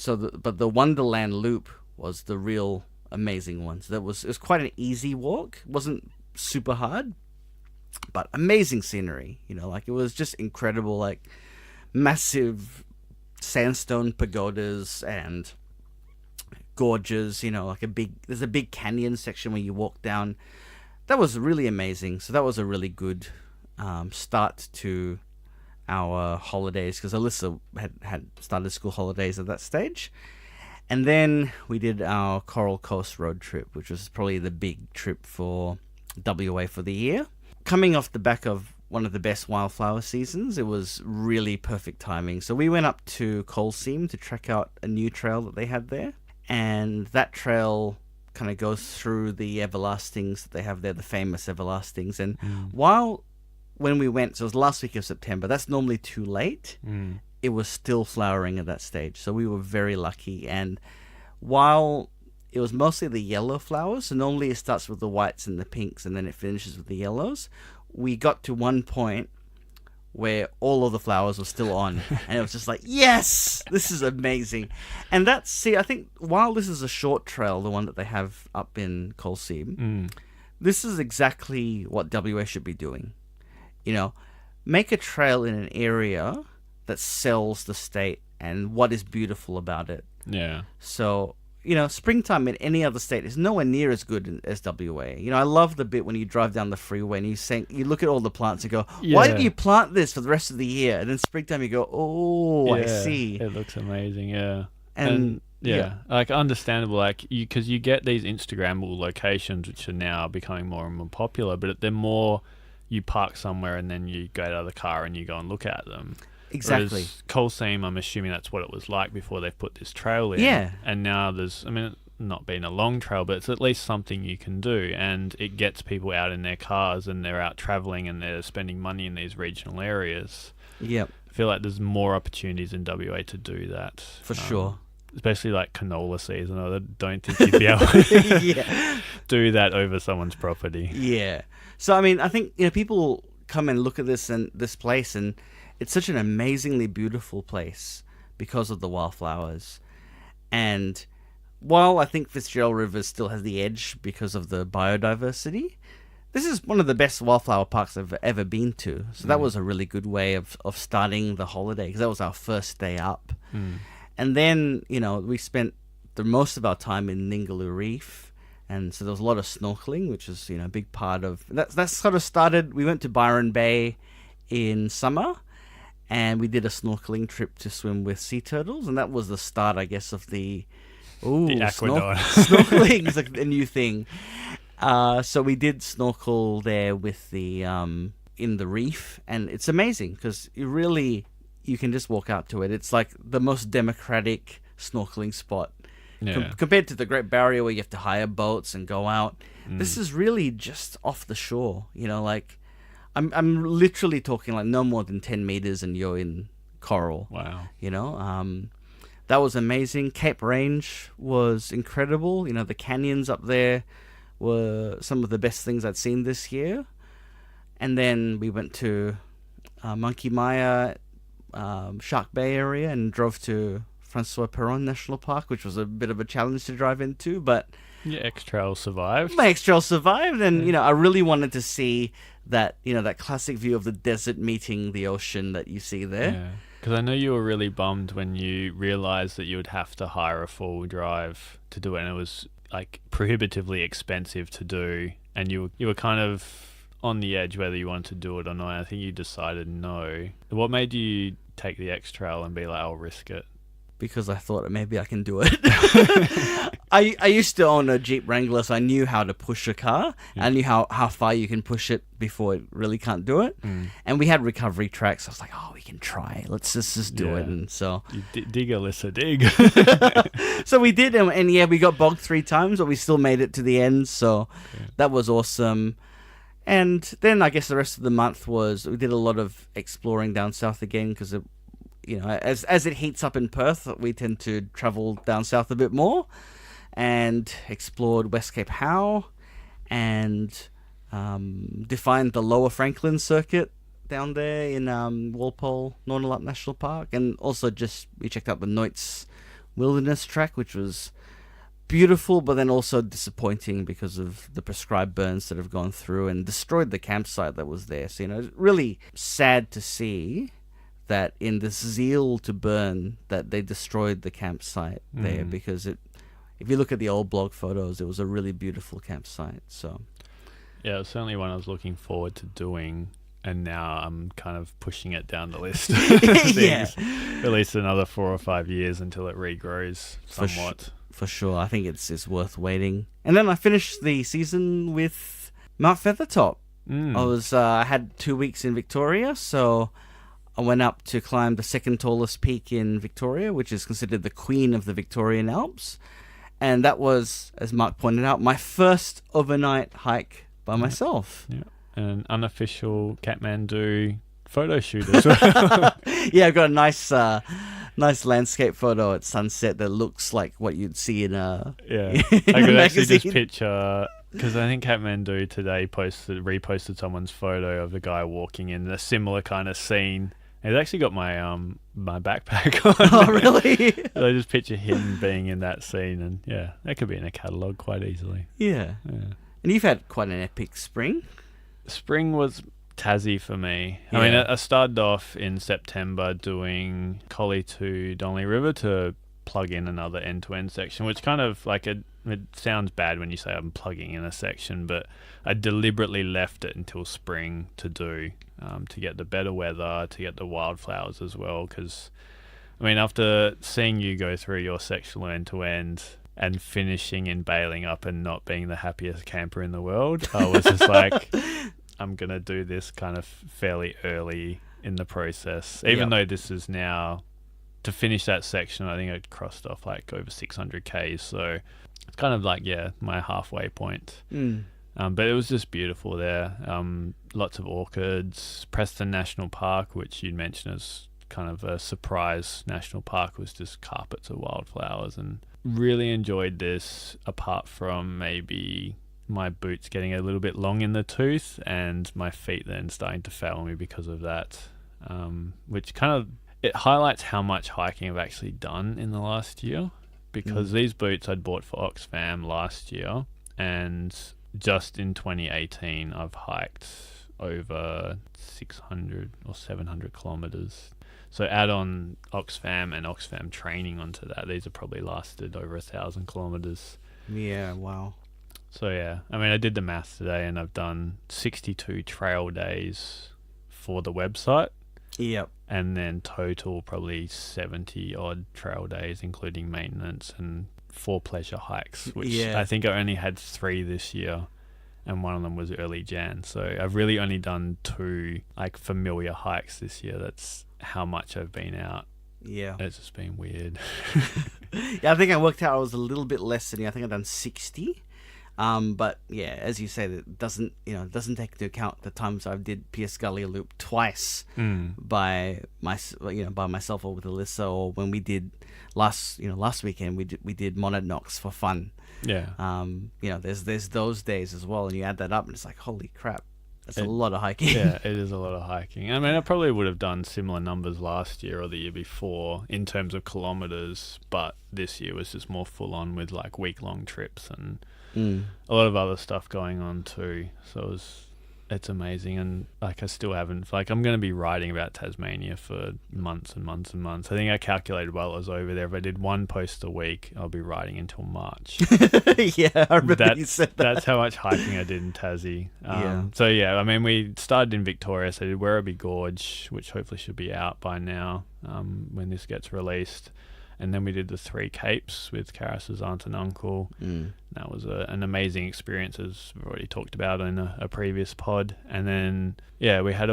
[SPEAKER 1] But the Wonderland Loop was the real amazing one. So it was quite an easy walk. It wasn't super hard, but amazing scenery. Like it was just incredible. Like massive sandstone pagodas and gorges, like there's a big canyon section where you walk down. That was really amazing. So that was a really good start to our holidays, because Alyssa had started school holidays at that stage. And then we did our Coral Coast road trip, which was probably the big trip for WA for the year. Coming off the back of one of the best wildflower seasons, it was really perfect timing. So we went up to Coal Seam to check out a new trail that they had there. And that trail kind of goes through the everlastings that they have there, the famous everlastings. And when we went, so it was last week of September, that's normally too late. It was still flowering at that stage. So we were very lucky. And while it was mostly the yellow flowers, so normally it starts with the whites and the pinks and then it finishes with the yellows, we got to one point where all of the flowers were still on, and it was just like, yes, this is amazing. And I think while this is a short trail, the one that they have up in Coal Seam, this is exactly what WA should be doing. Make a trail in an area that sells the state and what is beautiful about it.
[SPEAKER 2] Yeah.
[SPEAKER 1] So, springtime in any other state is nowhere near as good as WA. I love the bit when you drive down the freeway and you look at all the plants and go, why did you plant this for the rest of the year? And then springtime you go, oh, I see.
[SPEAKER 2] It looks amazing, yeah.
[SPEAKER 1] And
[SPEAKER 2] like understandable, like because you get these Instagrammable locations which are now becoming more and more popular, but they're more you park somewhere and then you go out of the car and you go and look at them.
[SPEAKER 1] Exactly.
[SPEAKER 2] Whereas Coal Seam, I'm assuming that's what it was like before they've put this trail in.
[SPEAKER 1] Yeah.
[SPEAKER 2] And now there's, not being a long trail, but it's at least something you can do, and it gets people out in their cars and they're out travelling and they're spending money in these regional areas.
[SPEAKER 1] Yep.
[SPEAKER 2] I feel like there's more opportunities in WA to do that.
[SPEAKER 1] For sure.
[SPEAKER 2] Especially like canola season. I don't think you'd be able to do that over someone's property.
[SPEAKER 1] Yeah. So, I think, people come and look at this place, and it's such an amazingly beautiful place because of the wildflowers. And while I think Fitzgerald River still has the edge because of the biodiversity, this is one of the best wildflower parks I've ever been to. So that was a really good way of starting the holiday, because that was our first day up. And then, we spent the most of our time in Ningaloo Reef. And so there was a lot of snorkeling, which is, a big part of... That sort of started... We went to Byron Bay in summer, and we did a snorkeling trip to swim with sea turtles. And that was the start, I guess, of the... Ooh,
[SPEAKER 2] The aquanaut.
[SPEAKER 1] Snorkeling is like a new thing. So we did snorkel there with the... in the reef. And it's amazing, because you can just walk out to it. It's like the most democratic snorkeling spot.
[SPEAKER 2] Yeah.
[SPEAKER 1] Compared to the Great Barrier, where you have to hire boats and go out. This is really just off the shore. Like I'm literally talking like no more than 10 meters and you're in coral.
[SPEAKER 2] Wow.
[SPEAKER 1] That was amazing. Cape Range was incredible. The canyons up there were some of the best things I'd seen this year. And then we went to Monkey Maya, Shark Bay area, and drove to Francois Perron National Park, which was a bit of a challenge to drive into, but
[SPEAKER 2] Your X-Trail survived.
[SPEAKER 1] my X-Trail survived, and I really wanted to see that that classic view of the desert meeting the ocean that you see there.
[SPEAKER 2] Yeah. Because I know you were really bummed when you realized that you would have to hire a full drive to do it, and it was like prohibitively expensive to do, and you were kind of on the edge whether you wanted to do it or not. I think you decided no. What made you take the X-Trail and be like, I'll risk it?
[SPEAKER 1] Because I thought maybe I can do it. I used to own a Jeep Wrangler, so I knew how to push a car.
[SPEAKER 2] Yeah.
[SPEAKER 1] I knew how far you can push it before it really can't do it. And we had recovery tracks. I was like, we can try. Let's just do it. And so
[SPEAKER 2] You dig, Alyssa, dig.
[SPEAKER 1] so we did, and yeah, we got bogged 3 times, but we still made it to the end. So that was awesome. And then I guess the rest of the month we did a lot of exploring down south again, because as it heats up in Perth, we tend to travel down south a bit more, and explored West Cape Howe, and defined the Lower Franklin circuit down there in Walpole Nornalup National Park, and also we checked out the Noit's Wilderness Track, which was beautiful, but then also disappointing because of the prescribed burns that have gone through and destroyed the campsite that was there. So it's really sad to see that in this zeal to burn, that they destroyed the campsite there, because if you look at the old blog photos, it was a really beautiful campsite. So
[SPEAKER 2] Yeah, it was certainly one I was looking forward to doing, and now I'm kind of pushing it down the list.
[SPEAKER 1] Yeah,
[SPEAKER 2] At least another 4 or 5 years until it regrows somewhat.
[SPEAKER 1] For sure. I think it's worth waiting. And then I finished the season with Mount Feathertop. I had 2 weeks in Victoria, so I went up to climb the second tallest peak in Victoria, which is considered the queen of the Victorian Alps. And that was, as Mark pointed out, my first overnight hike by myself.
[SPEAKER 2] Yeah. And an unofficial Kathmandu photo shoot as well.
[SPEAKER 1] Yeah, I've got a nice landscape photo at sunset that looks like what you'd see in a
[SPEAKER 2] Yeah. I could actually just
[SPEAKER 1] magazine.
[SPEAKER 2] picture, because I think Kathmandu today reposted someone's photo of the guy walking in a similar kind of scene. It's actually got my my backpack on.
[SPEAKER 1] Oh, really?
[SPEAKER 2] So I just picture him being in that scene, and yeah, that could be in a catalogue quite easily.
[SPEAKER 1] Yeah.
[SPEAKER 2] Yeah.
[SPEAKER 1] And you've had quite an epic spring.
[SPEAKER 2] Spring was Tassie for me.
[SPEAKER 1] Yeah.
[SPEAKER 2] I mean, I started off in September doing Collie to Donnelly River to plug in another end-to-end section, which kind of like it sounds bad when you say I'm plugging in a section, but I deliberately left it until spring to do, to get the better weather, to get the wildflowers as well, because I mean, after seeing you go through your sectional end-to-end and finishing in bailing up and not being the happiest camper in the world, I was just like, I'm going to do this kind of fairly early in the process, even though this is now, to finish that section, I think I crossed off like over 600 Ks, so it's kind of like, my halfway point. But it was just beautiful there. Lots of orchids. Preston National Park, which you'd mentioned as kind of a surprise national park, was just carpets of wildflowers, and really enjoyed this, apart from maybe my boots getting a little bit long in the tooth and my feet then starting to fail me because of that, which kind of, it highlights how much hiking I've actually done in the last year, because these boots I'd bought for Oxfam last year, and just in 2018 I've hiked over 600 or 700 kilometers. So add on Oxfam and Oxfam training onto that. These have probably lasted over 1,000 kilometers.
[SPEAKER 1] Yeah, wow.
[SPEAKER 2] So yeah, I mean, I did the math today, and I've done 62 trail days for the website,
[SPEAKER 1] Yep.
[SPEAKER 2] and then total probably 70 odd trail days, including maintenance and 4 pleasure hikes, which
[SPEAKER 1] Yeah.
[SPEAKER 2] I think I only had 3 this year, and one of them was early Jan. So I've really only done 2 like familiar hikes this year. That's how much I've been out.
[SPEAKER 1] Yeah.
[SPEAKER 2] It's just been weird.
[SPEAKER 1] Yeah, I think I worked out I was a little bit less than you. I think I've done 60. But yeah, as you say, it doesn't take into account the times I did Pierce Gully Loop twice by myself or with Alyssa, or when we did last weekend we did Monadnock for fun.
[SPEAKER 2] Yeah.
[SPEAKER 1] There's those days as well, and you add that up, and it's like, holy crap, that's a lot of hiking.
[SPEAKER 2] Yeah, it is a lot of hiking. I mean, I probably would have done similar numbers last year or the year before in terms of kilometers, but this year was just more full on with like week-long trips and a lot of other stuff going on too. So it's amazing, and like I still haven't, like, I'm going to be writing about Tasmania for months and months and months. I think I calculated while I was over there, if I did 1 post a week, I'll be writing until March.
[SPEAKER 1] Yeah, I remember you said that.
[SPEAKER 2] That's how much hiking I did in Tassie.
[SPEAKER 1] Yeah.
[SPEAKER 2] So yeah, I mean, we started in Victoria, so I did Werribee Gorge, which hopefully should be out by now when this gets released. And then we did the 3 Capes with Karis's aunt and uncle. That was an amazing experience, as we've already talked about in a previous pod. And then, yeah, we had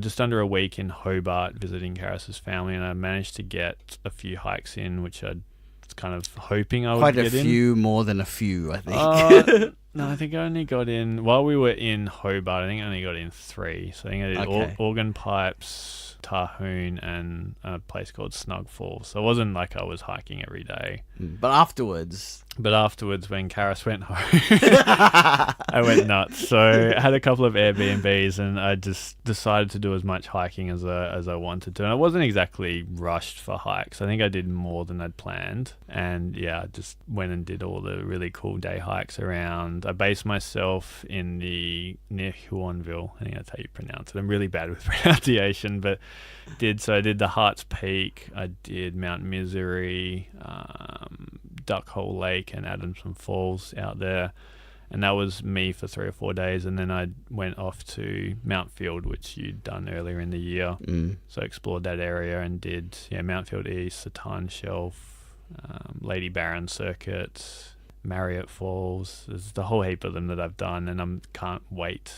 [SPEAKER 2] just under a week in Hobart visiting Karis's family, and I managed to get a few hikes in, which I was kind of hoping I would get in.
[SPEAKER 1] Quite a few, more than a few, I think.
[SPEAKER 2] No, I think I only got in, while we were in Hobart, I think I only got in 3. So I think I did Organ Pipes, Tarhoon, and a place called Snug Falls. So it wasn't like I was hiking every day.
[SPEAKER 1] But afterwards,
[SPEAKER 2] when Karis went home, I went nuts. So I had a couple of Airbnbs, and I just decided to do as much hiking as I wanted to. And I wasn't exactly rushed for hikes. I think I did more than I'd planned. And yeah, I just went and did all the really cool day hikes around. I based myself near Huonville. I think that's how you pronounce it. I'm really bad with pronunciation, but I did the Hearts Peak. I did Mount Misery, Duck Hole Lake, and Adamson Falls out there, and that was me for 3 or 4 days. And then I went off to Mount Field, which you'd done earlier in the year. So I explored that area and did Mount Field East, Satan Shelf, Lady Barron Circuit, Marriott Falls. There's the whole heap of them that I've done, and I can't wait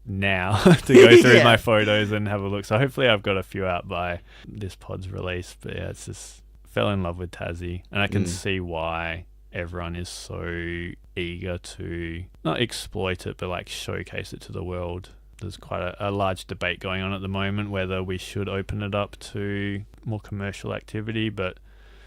[SPEAKER 2] now to go through my photos and have a look. So hopefully I've got a few out by this pod's release. But yeah, it's just fell in love with Tassie, and I can see why everyone is so eager to not exploit it, but like showcase it to the world. There's quite a large debate going on at the moment whether we should open it up to more commercial activity, but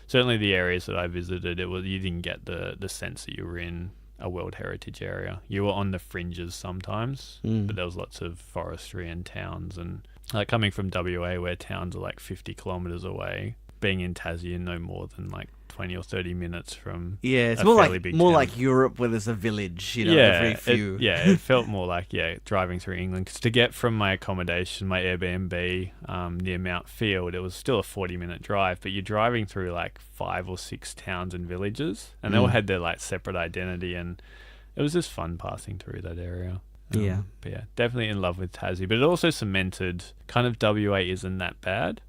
[SPEAKER 2] certainly the areas that I visited, you didn't get the sense that you were in a World Heritage area. You were on the fringes sometimes, but there was lots of forestry and towns, and like coming from WA where towns are like 50 kilometers away, being in Tassie in no more than like 20 or 30 minutes from
[SPEAKER 1] it's
[SPEAKER 2] a
[SPEAKER 1] more
[SPEAKER 2] fairly
[SPEAKER 1] like
[SPEAKER 2] big
[SPEAKER 1] more
[SPEAKER 2] town.
[SPEAKER 1] like Europe where there's a village, every few.
[SPEAKER 2] It felt more like driving through England, because to get from my accommodation, my Airbnb near Mount Field, it was still a 40-minute drive, but you're driving through like 5 or 6 towns and villages, and they all had their like separate identity, and it was just fun passing through that area. But yeah, definitely in love with Tassie, but it also cemented kind of WA isn't that bad.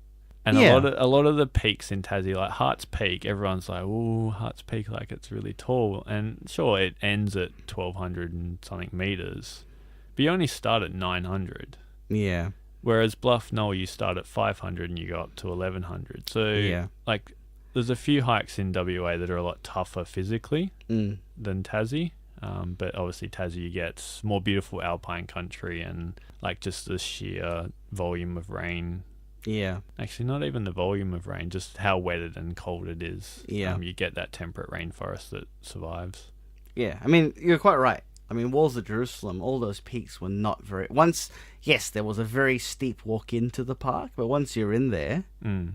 [SPEAKER 2] And a lot of the peaks in Tassie, like Hearts Peak, everyone's like, "Ooh, Hearts Peak, like it's really tall." And sure, it ends at 1,200 and something meters, but you only start at 900.
[SPEAKER 1] Yeah.
[SPEAKER 2] Whereas Bluff Knoll, you start at 500 and you go up to 1,100. So like, there's a few hikes in WA that are a lot tougher physically than Tassie. But obviously Tassie, you get more beautiful alpine country and like just the sheer volume of rain.
[SPEAKER 1] Yeah.
[SPEAKER 2] Actually, not even the volume of rain, just how wetted and cold it is.
[SPEAKER 1] Yeah.
[SPEAKER 2] You get that temperate rainforest that survives.
[SPEAKER 1] Yeah. I mean, you're quite right. I mean, Walls of Jerusalem, all those peaks were not very... Yes, there was a very steep walk into the park, but once you're in there,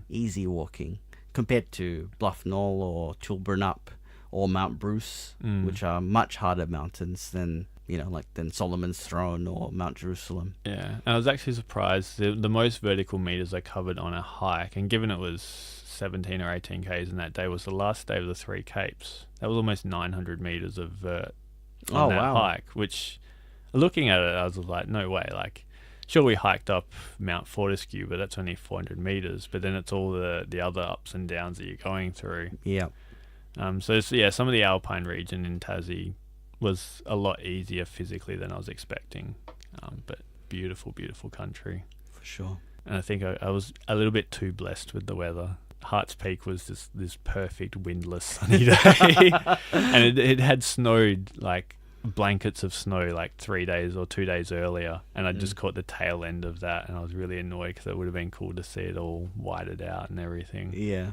[SPEAKER 1] easy walking, compared to Bluff Knoll or Chulburnup or Mount Bruce, which are much harder mountains than like then Solomon's Throne or Mount Jerusalem.
[SPEAKER 2] Yeah, and I was actually surprised. The most vertical meters I covered on a hike, and given it was 17 or 18 Ks in that day, was the last day of the Three Capes. That was almost 900 meters of vert on that hike, which, looking at it, I was like, no way. Like, sure, we hiked up Mount Fortescue, but that's only 400 meters. But then it's all the other ups and downs that you're going through.
[SPEAKER 1] Yeah.
[SPEAKER 2] So some of the Alpine region in Tassie was a lot easier physically than I was expecting. But beautiful, beautiful country.
[SPEAKER 1] For sure.
[SPEAKER 2] And I think I was a little bit too blessed with the weather. Hart's Peak was just this perfect windless sunny day. And it had snowed like blankets of snow like 3 days or 2 days earlier, and I just caught the tail end of that, and I was really annoyed because it would have been cool to see it all whited out and everything.
[SPEAKER 1] Yeah.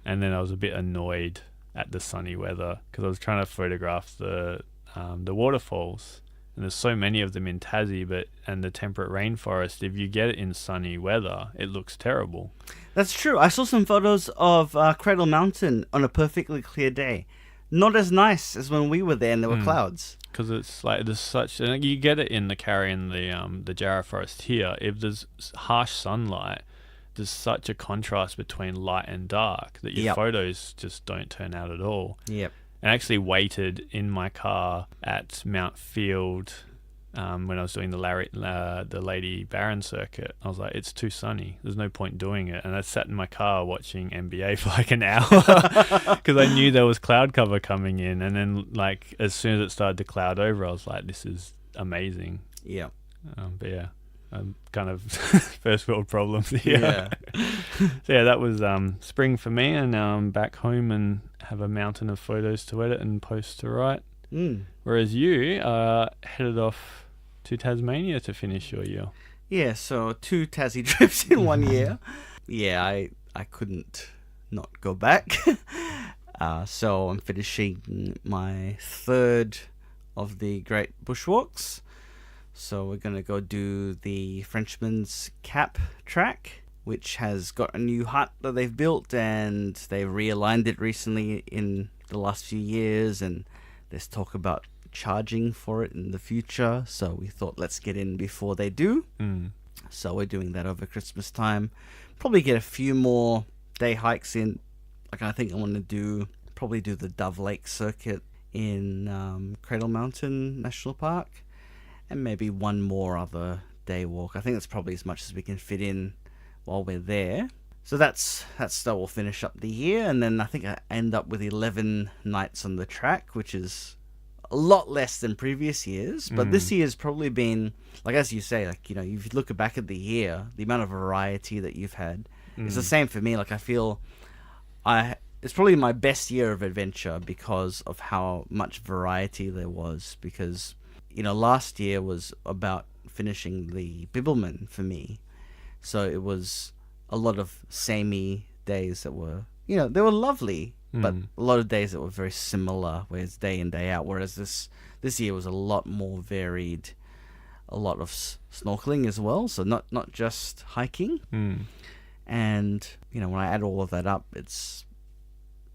[SPEAKER 2] And then I was a bit annoyed at the sunny weather because I was trying to photograph the waterfalls, and there's so many of them in Tassie, and the temperate rainforest, if you get it in sunny weather, it looks terrible.
[SPEAKER 1] That's true. I saw some photos of Cradle Mountain on a perfectly clear day. Not as nice as when we were there and there were clouds.
[SPEAKER 2] Because it's like there's such, and you get it in the Karri and the Jarrah Forest here. If there's harsh sunlight, there's such a contrast between light and dark that your photos just don't turn out at all.
[SPEAKER 1] Yep.
[SPEAKER 2] And I actually waited in my car at Mount Field when I was doing the Lady Baron circuit. I was like, it's too sunny. There's no point doing it. And I sat in my car watching NBA for like an hour because I knew there was cloud cover coming in. And then like as soon as it started to cloud over, I was like, this is amazing.
[SPEAKER 1] Yeah.
[SPEAKER 2] But yeah, kind of first world problems here.
[SPEAKER 1] Yeah.
[SPEAKER 2] So yeah, that was spring for me, and now I'm back home and have a mountain of photos to edit and post to write. Whereas you headed off to Tasmania to finish your year.
[SPEAKER 1] Yeah, so 2 Tassie trips in 1 year. Yeah, I couldn't not go back. So I'm finishing my 3rd of the Great Bushwalks. So we're going to go do the Frenchman's Cap track, which has got a new hut that they've built, and they realigned it recently in the last few years, and there's talk about charging for it in the future. So we thought, let's get in before they do. So we're doing that over Christmas time. Probably get a few more day hikes in. Like I think I want to probably do the Dove Lake circuit in Cradle Mountain National Park, and maybe one more other day walk. I think that's probably as much as we can fit in while we're there. So that will finish up the year, and then I think I end up with 11 nights on the track, which is a lot less than previous years. But this year's probably been, like as you say, like, if you look back at the year, the amount of variety that you've had, it's the same for me. Like I feel it's probably my best year of adventure because of how much variety there was. Because last year was about finishing the Bibbulmun for me, so it was a lot of samey days that were, they were lovely, but a lot of days that were very similar, whereas day in, day out. Whereas this year was a lot more varied, a lot of snorkeling as well, so not just hiking. And when I add all of that up, it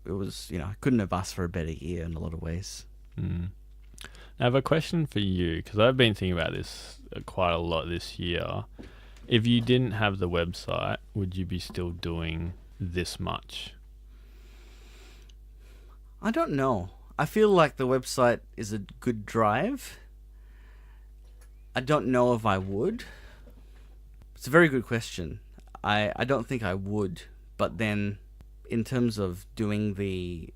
[SPEAKER 1] was I couldn't have asked for a better year in a lot of ways.
[SPEAKER 2] I have a question for you, because I've been thinking about this quite a lot this year. If you didn't have the website, would you be still doing this much?
[SPEAKER 1] I don't know. I feel like the website is a good drive. I don't know if I would. It's a very good question. I don't think I would, but then in terms of doing the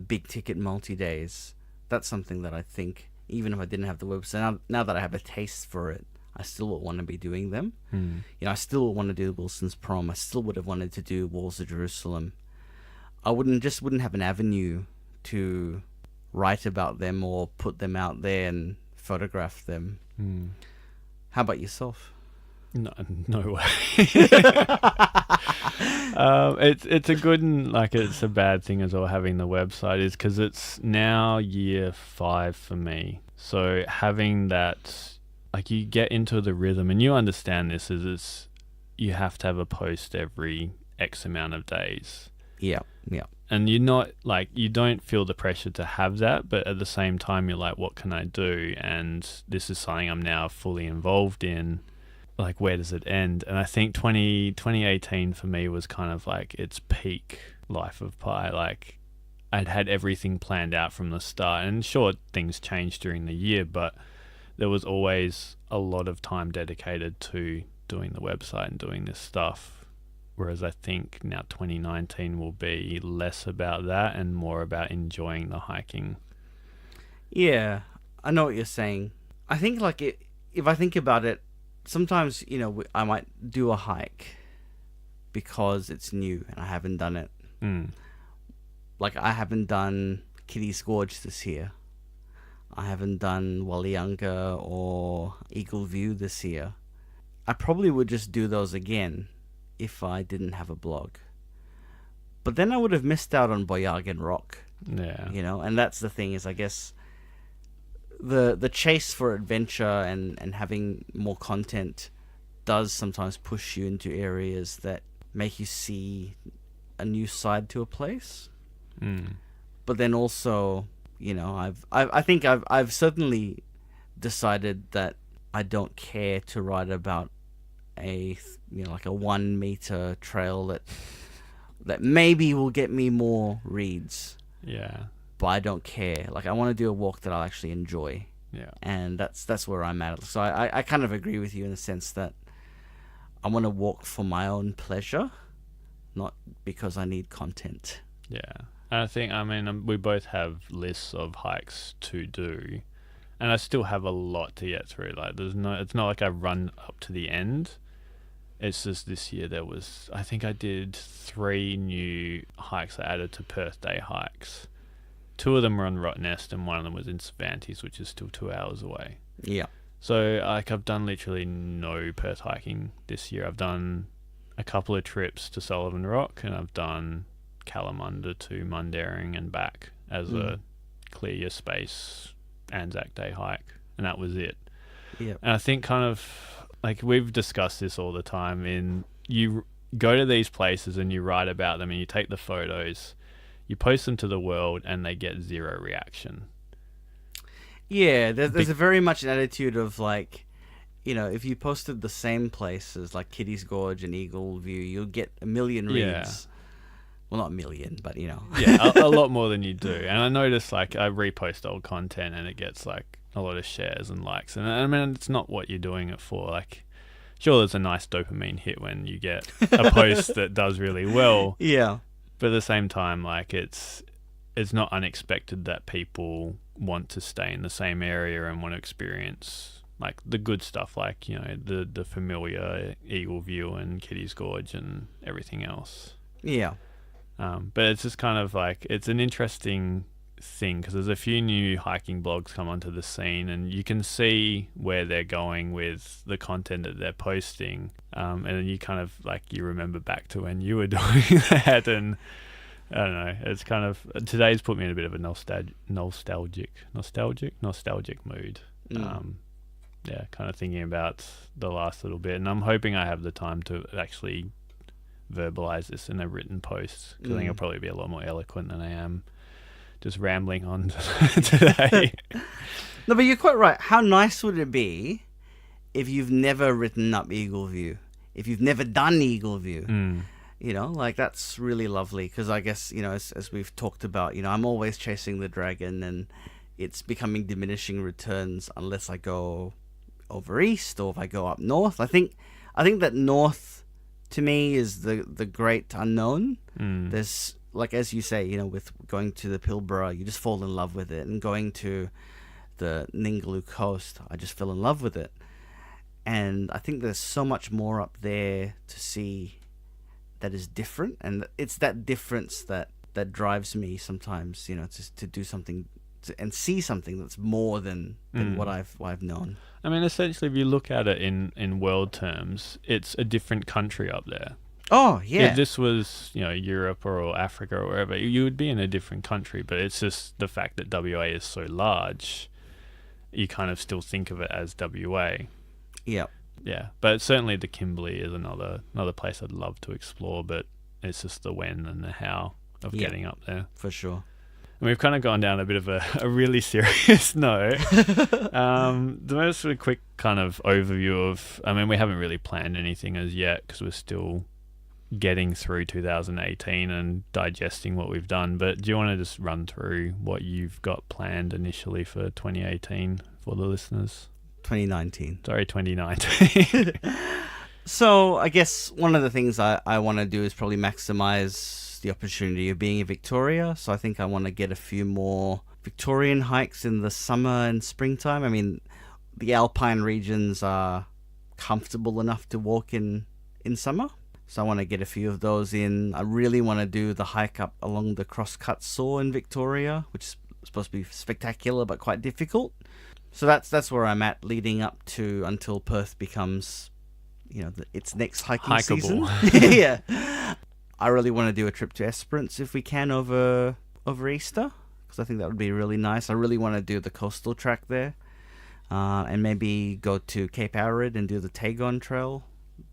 [SPEAKER 1] big ticket multi-days, that's something that I think, even if I didn't have the website, now that I have a taste for it, I still would want to be doing them. I still would want to do Wilson's Prom. I still would have wanted to do Walls of Jerusalem. I wouldn't have an avenue to write about them or put them out there and photograph them. How about yourself?
[SPEAKER 2] No way. It's a good and it's a bad thing as well having the website, is because it's now year 5 for me. So having that, you get into the rhythm, and you understand this, is you have to have a post every X amount of days.
[SPEAKER 1] Yeah.
[SPEAKER 2] And you're not like, you don't feel the pressure to have that, but at the same time you're like, what can I do? And this is something I'm now fully involved in. Like, where does it end? And I think 2018 for me was kind of like its peak life of Pi. Like, I'd had everything planned out from the start, and sure, things changed during the year, but there was always a lot of time dedicated to doing the website and doing this stuff. Whereas I think now 2019 will be less about that and more about enjoying the hiking.
[SPEAKER 1] Yeah, I know what you're saying. I think like if I think about it, sometimes, I might do a hike because it's new and I haven't done it. Like, I haven't done Kitty's Gorge this year. I haven't done Wallianga or Eagle View this year. I probably would just do those again if I didn't have a blog. But then I would have missed out on Boyargan Rock.
[SPEAKER 2] Yeah.
[SPEAKER 1] And that's the thing, is I guess the chase for adventure and having more content does sometimes push you into areas that make you see a new side to a place. But then also, I think I've certainly decided that I don't care to write about like a 1 meter trail that maybe will get me more reads.
[SPEAKER 2] Yeah.
[SPEAKER 1] But I don't care. Like, I want to do a walk that I'll actually enjoy.
[SPEAKER 2] Yeah.
[SPEAKER 1] And that's where I'm at. So I kind of agree with you in the sense that I want to walk for my own pleasure, not because I need content.
[SPEAKER 2] Yeah. And I think, we both have lists of hikes to do, and I still have a lot to get through. Like, it's not like I run up to the end. It's just this year I think I did 3 new hikes I added to Perth Day hikes. 2 of them were on Rottnest and 1 of them was in Cervantes, which is still 2 hours away.
[SPEAKER 1] Yeah.
[SPEAKER 2] So, like, I've done literally no Perth hiking this year. I've done a couple of trips to Sullivan Rock, and I've done Kalamunda to Mundaring and back as a clear your space Anzac Day hike, and that was it.
[SPEAKER 1] Yeah.
[SPEAKER 2] And I think kind of like we've discussed this all the time, you go to these places and you write about them and you take the photos, you post them to the world, and they get 0 reaction.
[SPEAKER 1] Yeah, there's a very much an attitude of like, if you posted the same places like Kitty's Gorge and Eagle View, you'll get 1 million reads.
[SPEAKER 2] Yeah.
[SPEAKER 1] Well, not 1 million, but
[SPEAKER 2] Yeah, a lot more than you do. And I notice, like, I repost old content and it gets like a lot of shares and likes. And I mean, it's not what you're doing it for. Like, sure, there's a nice dopamine hit when you get a post that does really well.
[SPEAKER 1] Yeah.
[SPEAKER 2] But at the same time, like, it's not unexpected that people want to stay in the same area and want to experience like the good stuff, like, the familiar Eagle View and Kitty's Gorge and everything else.
[SPEAKER 1] Yeah.
[SPEAKER 2] But it's just kind of like, it's an interesting thing because there's a few new hiking blogs come onto the scene and you can see where they're going with the content that they're posting. And then you kind of like, you remember back to when you were doing that, and I don't know, it's kind of, today's put me in a bit of a nostalgic mood. Yeah, kind of thinking about the last little bit, and I'm hoping I have the time to actually verbalize this in a written post, because I think I'll probably be a lot more eloquent than I am just rambling on today.
[SPEAKER 1] No, but you're quite right. How nice would it be if you've never written up Eagle View, if you've never done Eagle View? Like, that's really lovely, because I guess, as we've talked about, I'm always chasing the dragon, and it's becoming diminishing returns unless I go over east or if I go up north. I think that north to me is the great unknown. There's, like, as you say, with going to the Pilbara, you just fall in love with it, and going to the Ningaloo coast, I just fell in love with it. And I think there's so much more up there to see that is different, and it's that difference that drives me sometimes, to do something and see something that's more than what I've known. I
[SPEAKER 2] mean, essentially, if you look at it in world terms, it's a different country up there.
[SPEAKER 1] Oh, yeah.
[SPEAKER 2] If this was, Europe or Africa or wherever, you would be in a different country, but it's just the fact that WA is so large, you kind of still think of it as WA.
[SPEAKER 1] Yeah.
[SPEAKER 2] Yeah, but certainly the Kimberley is another place I'd love to explore, but it's just the when and the how. of getting up there.
[SPEAKER 1] For sure.
[SPEAKER 2] And we've kind of gone down a bit of a really serious note. The most sort of quick kind of overview of, I mean, we haven't really planned anything as yet because we're still getting through 2018 and digesting what we've done. But do you want to just run through what you've got planned initially for 2018 for the listeners?
[SPEAKER 1] 2019.
[SPEAKER 2] Sorry, 2019.
[SPEAKER 1] So I guess one of the things I want to do is probably maximize the opportunity of being in Victoria. So I think I want to get a few more Victorian hikes in the summer and springtime. I mean, the alpine regions are comfortable enough to walk in summer. So I want to get a few of those in. I really want to do the hike up along the Crosscut Saw in Victoria, which is supposed to be spectacular but quite difficult. So that's where I'm at leading up to until Perth becomes, its next hiking season. Yeah. I really want to do a trip to Esperance if we can over Easter, because I think that would be really nice. I really want to do the coastal track there, and maybe go to Cape Arid and do the Tagon Trail.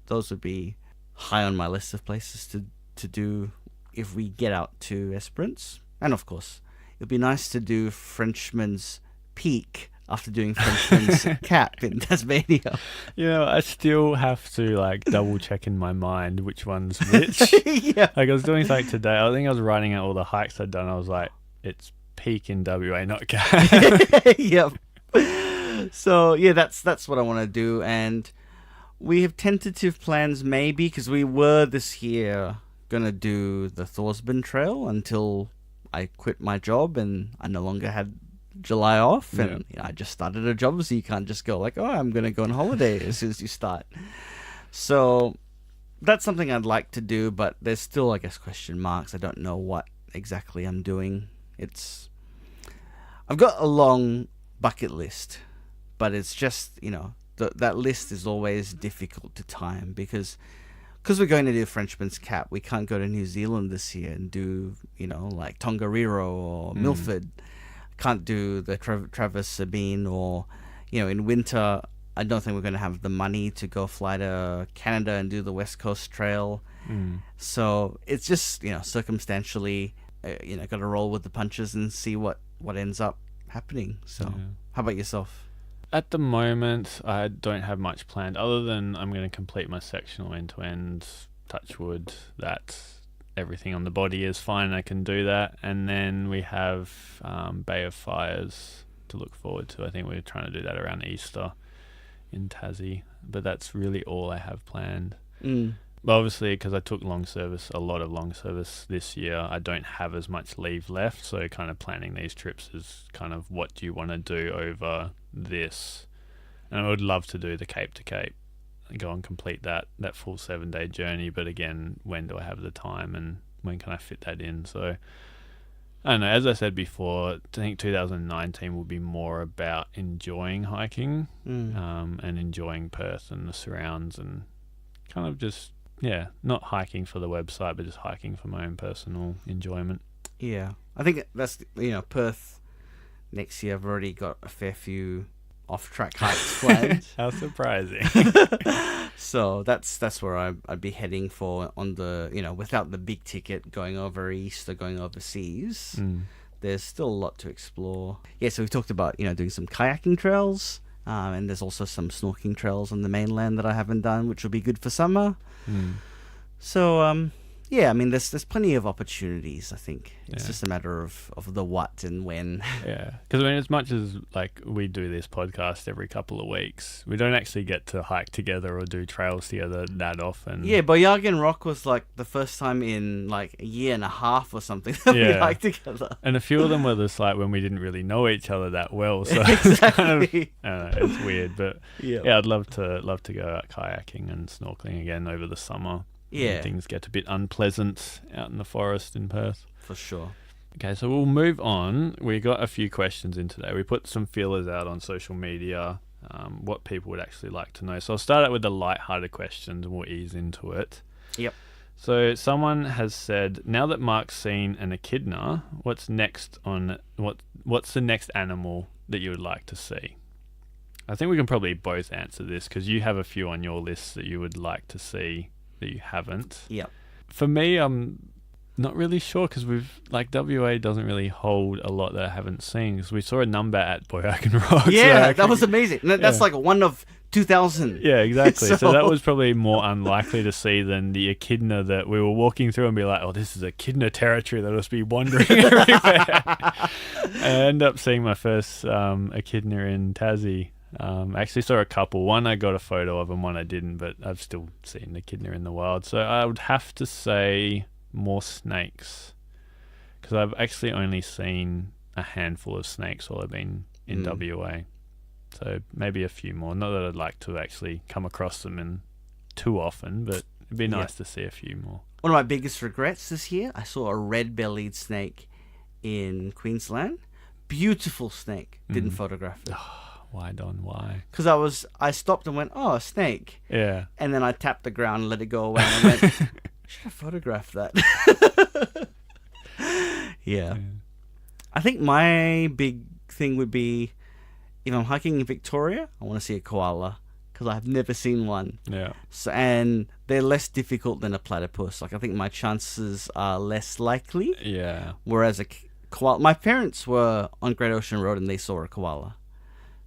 [SPEAKER 1] Those would be high on my list of places to do if we get out to Esperance. And of course, it would be nice to do Frenchman's Peak after doing Frenchman's Cap in Tasmania.
[SPEAKER 2] I still have to double check in my mind which one's which.
[SPEAKER 1] Yeah.
[SPEAKER 2] I was doing something today. I think I was writing out all the hikes I'd done. I was like, it's Peak in WA, not Cap.
[SPEAKER 1] Yep. So yeah, that's what I want to do, and we have tentative plans maybe because we were this year gonna do the Thorsby Trail until I quit my job and I no longer had July off, and I just started a job, so you can't just go I'm gonna go on holiday as soon as you start. So that's something I'd like to do, but there's still, I guess, question marks. I don't know what exactly I'm doing. I've got a long bucket list, but it's just that list is always difficult to time because we're going to do Frenchman's Cap. We can't go to New Zealand this year and do Tongariro or Milford. Can't do the Traverse Sabine, or in winter I don't think we're going to have the money to go fly to Canada and do the West Coast Trail. So it's just circumstantially got to roll with the punches and see what ends up happening. So How about yourself?
[SPEAKER 2] At the moment I don't have much planned other than I'm going to complete my sectional end to end, touch wood, that everything on the body is fine, I can do that. And then we have Bay of Fires to look forward to. I think we're trying to do that around Easter in Tassie, but that's really all I have planned. But obviously, because I took a lot of long service this year, I don't have as much leave left, so kind of planning these trips is kind of what do you want to do over this. And I would love to do the Cape to Cape and go and complete that full 7-day journey, but again, when do I have the time and when can I fit that in? So I don't know, as I said before, I think 2019 will be more about enjoying hiking and enjoying Perth and the surrounds, and kind of just not hiking for the website but just hiking for my own personal enjoyment.
[SPEAKER 1] I think that's Perth next year. I've already got a fair few off-track hikes planned.
[SPEAKER 2] How surprising.
[SPEAKER 1] So that's where I'd be heading for on the, without the big ticket going over east or going overseas. There's still a lot to explore. Yeah, so we talked about, doing some kayaking trails, and there's also some snorkeling trails on the mainland that I haven't done, which will be good for summer. So, I mean, there's plenty of opportunities, I think. It's just a matter of the what and when.
[SPEAKER 2] Yeah, because I mean, as much as we do this podcast every couple of weeks, we don't actually get to hike together or do trails together that often.
[SPEAKER 1] Yeah, Boyagan Rock was the first time in a year and a half or something that we hiked together.
[SPEAKER 2] And a few of them were just when we didn't really know each other that well, so
[SPEAKER 1] exactly.
[SPEAKER 2] It's kind of, I don't know, it's weird, but I'd love to go out kayaking and snorkeling again over the summer.
[SPEAKER 1] Yeah.
[SPEAKER 2] When things get a bit unpleasant out in the forest in Perth.
[SPEAKER 1] For sure.
[SPEAKER 2] Okay, so we'll move on. We got a few questions in today. We put some feelers out on social media, what people would actually like to know. So I'll start out with the light-hearted questions and we'll ease into it.
[SPEAKER 1] Yep.
[SPEAKER 2] So someone has said, now that Mark's seen an echidna, what's the next animal that you would like to see? I think we can probably both answer this because you have a few on your list that you would like to see that you haven't.
[SPEAKER 1] Yep.
[SPEAKER 2] For me, Not really sure because WA doesn't really hold a lot that I haven't seen. Because we saw a number at Boyakan Rock.
[SPEAKER 1] Yeah, that was amazing. That's like one of 2,000.
[SPEAKER 2] Yeah, exactly.
[SPEAKER 1] So-
[SPEAKER 2] So that was probably more unlikely to see than the echidna that we were walking through and be like, oh, this is echidna territory. They'll just be wandering everywhere. I ended up seeing my first echidna in Tassie. I actually saw a couple. One I got a photo of and one I didn't, but I've still seen an echidna in the wild. So I would have to say more snakes because I've actually only seen a handful of snakes while I've been in WA. So maybe a few more. Not that I'd like to actually come across them in too often, but it'd be nice to see a few more.
[SPEAKER 1] One of my biggest regrets this year, I saw a red-bellied snake in Queensland. Beautiful snake. Didn't photograph it.
[SPEAKER 2] Why, Don? Why?
[SPEAKER 1] Because I stopped and went, oh, a snake.
[SPEAKER 2] Yeah.
[SPEAKER 1] And then I tapped the ground and let it go away. And I went, should I photograph that? Yeah. I think my big thing would be, if I'm hiking in Victoria, I want to see a koala because I've never seen one.
[SPEAKER 2] Yeah.
[SPEAKER 1] So, and they're less difficult than a platypus. Like, I think my chances are less likely.
[SPEAKER 2] Yeah.
[SPEAKER 1] Whereas a koala, my parents were on Great Ocean Road and they saw a koala.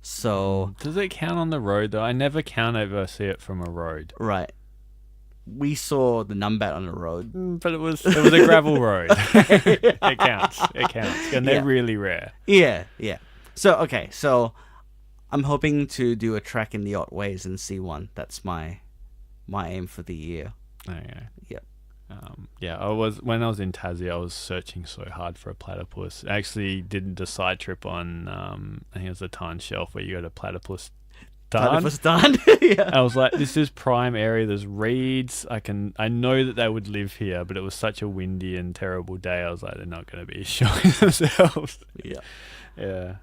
[SPEAKER 1] So,
[SPEAKER 2] Does it count on the road though? I never count if I see it from a road.
[SPEAKER 1] right. We saw the numbat on the road.
[SPEAKER 2] But it was a gravel road. It counts. And they're really rare.
[SPEAKER 1] Yeah. So I'm hoping to do a track in the Otways and see one. That's my aim for the year.
[SPEAKER 2] Okay.
[SPEAKER 1] Yep.
[SPEAKER 2] When I was in Tassie, I was searching so hard for a platypus. I actually did the side trip on, I think it was the Tarn Shelf where you go to platypus Tarn.
[SPEAKER 1] Platypus Tarn. Yeah.
[SPEAKER 2] I was like, this is prime area. There's reeds. I know that they would live here, but it was such a windy and terrible day. I was like, they're not going to be showing themselves.
[SPEAKER 1] Yeah.
[SPEAKER 2] Yeah.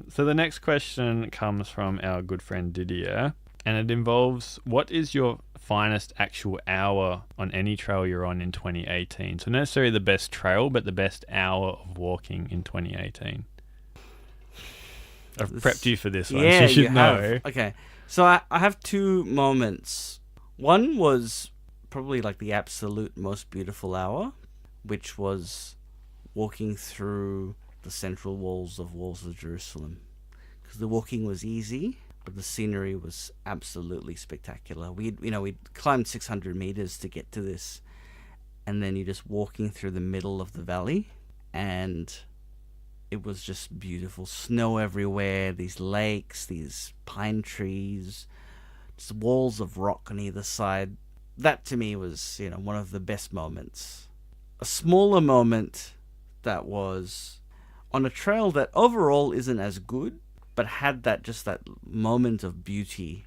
[SPEAKER 2] So the next question comes from our good friend Didier, and it involves, what is your finest actual hour on any trail you're on in 2018? So not necessarily the best trail, but the best hour of walking in 2018. I've prepped you for this one, so you should know.
[SPEAKER 1] Okay. So I have two moments. One was probably like the absolute most beautiful hour, which was walking through the central walls of Jerusalem. Because the walking was easy, but the scenery was absolutely spectacular. We'd climbed 600 meters to get to this, and then you're just walking through the middle of the valley, and it was just beautiful. Snow everywhere, these lakes, these pine trees, just walls of rock on either side. That to me was, one of the best moments. A smaller moment that was on a trail that overall isn't as good, but had that moment of beauty,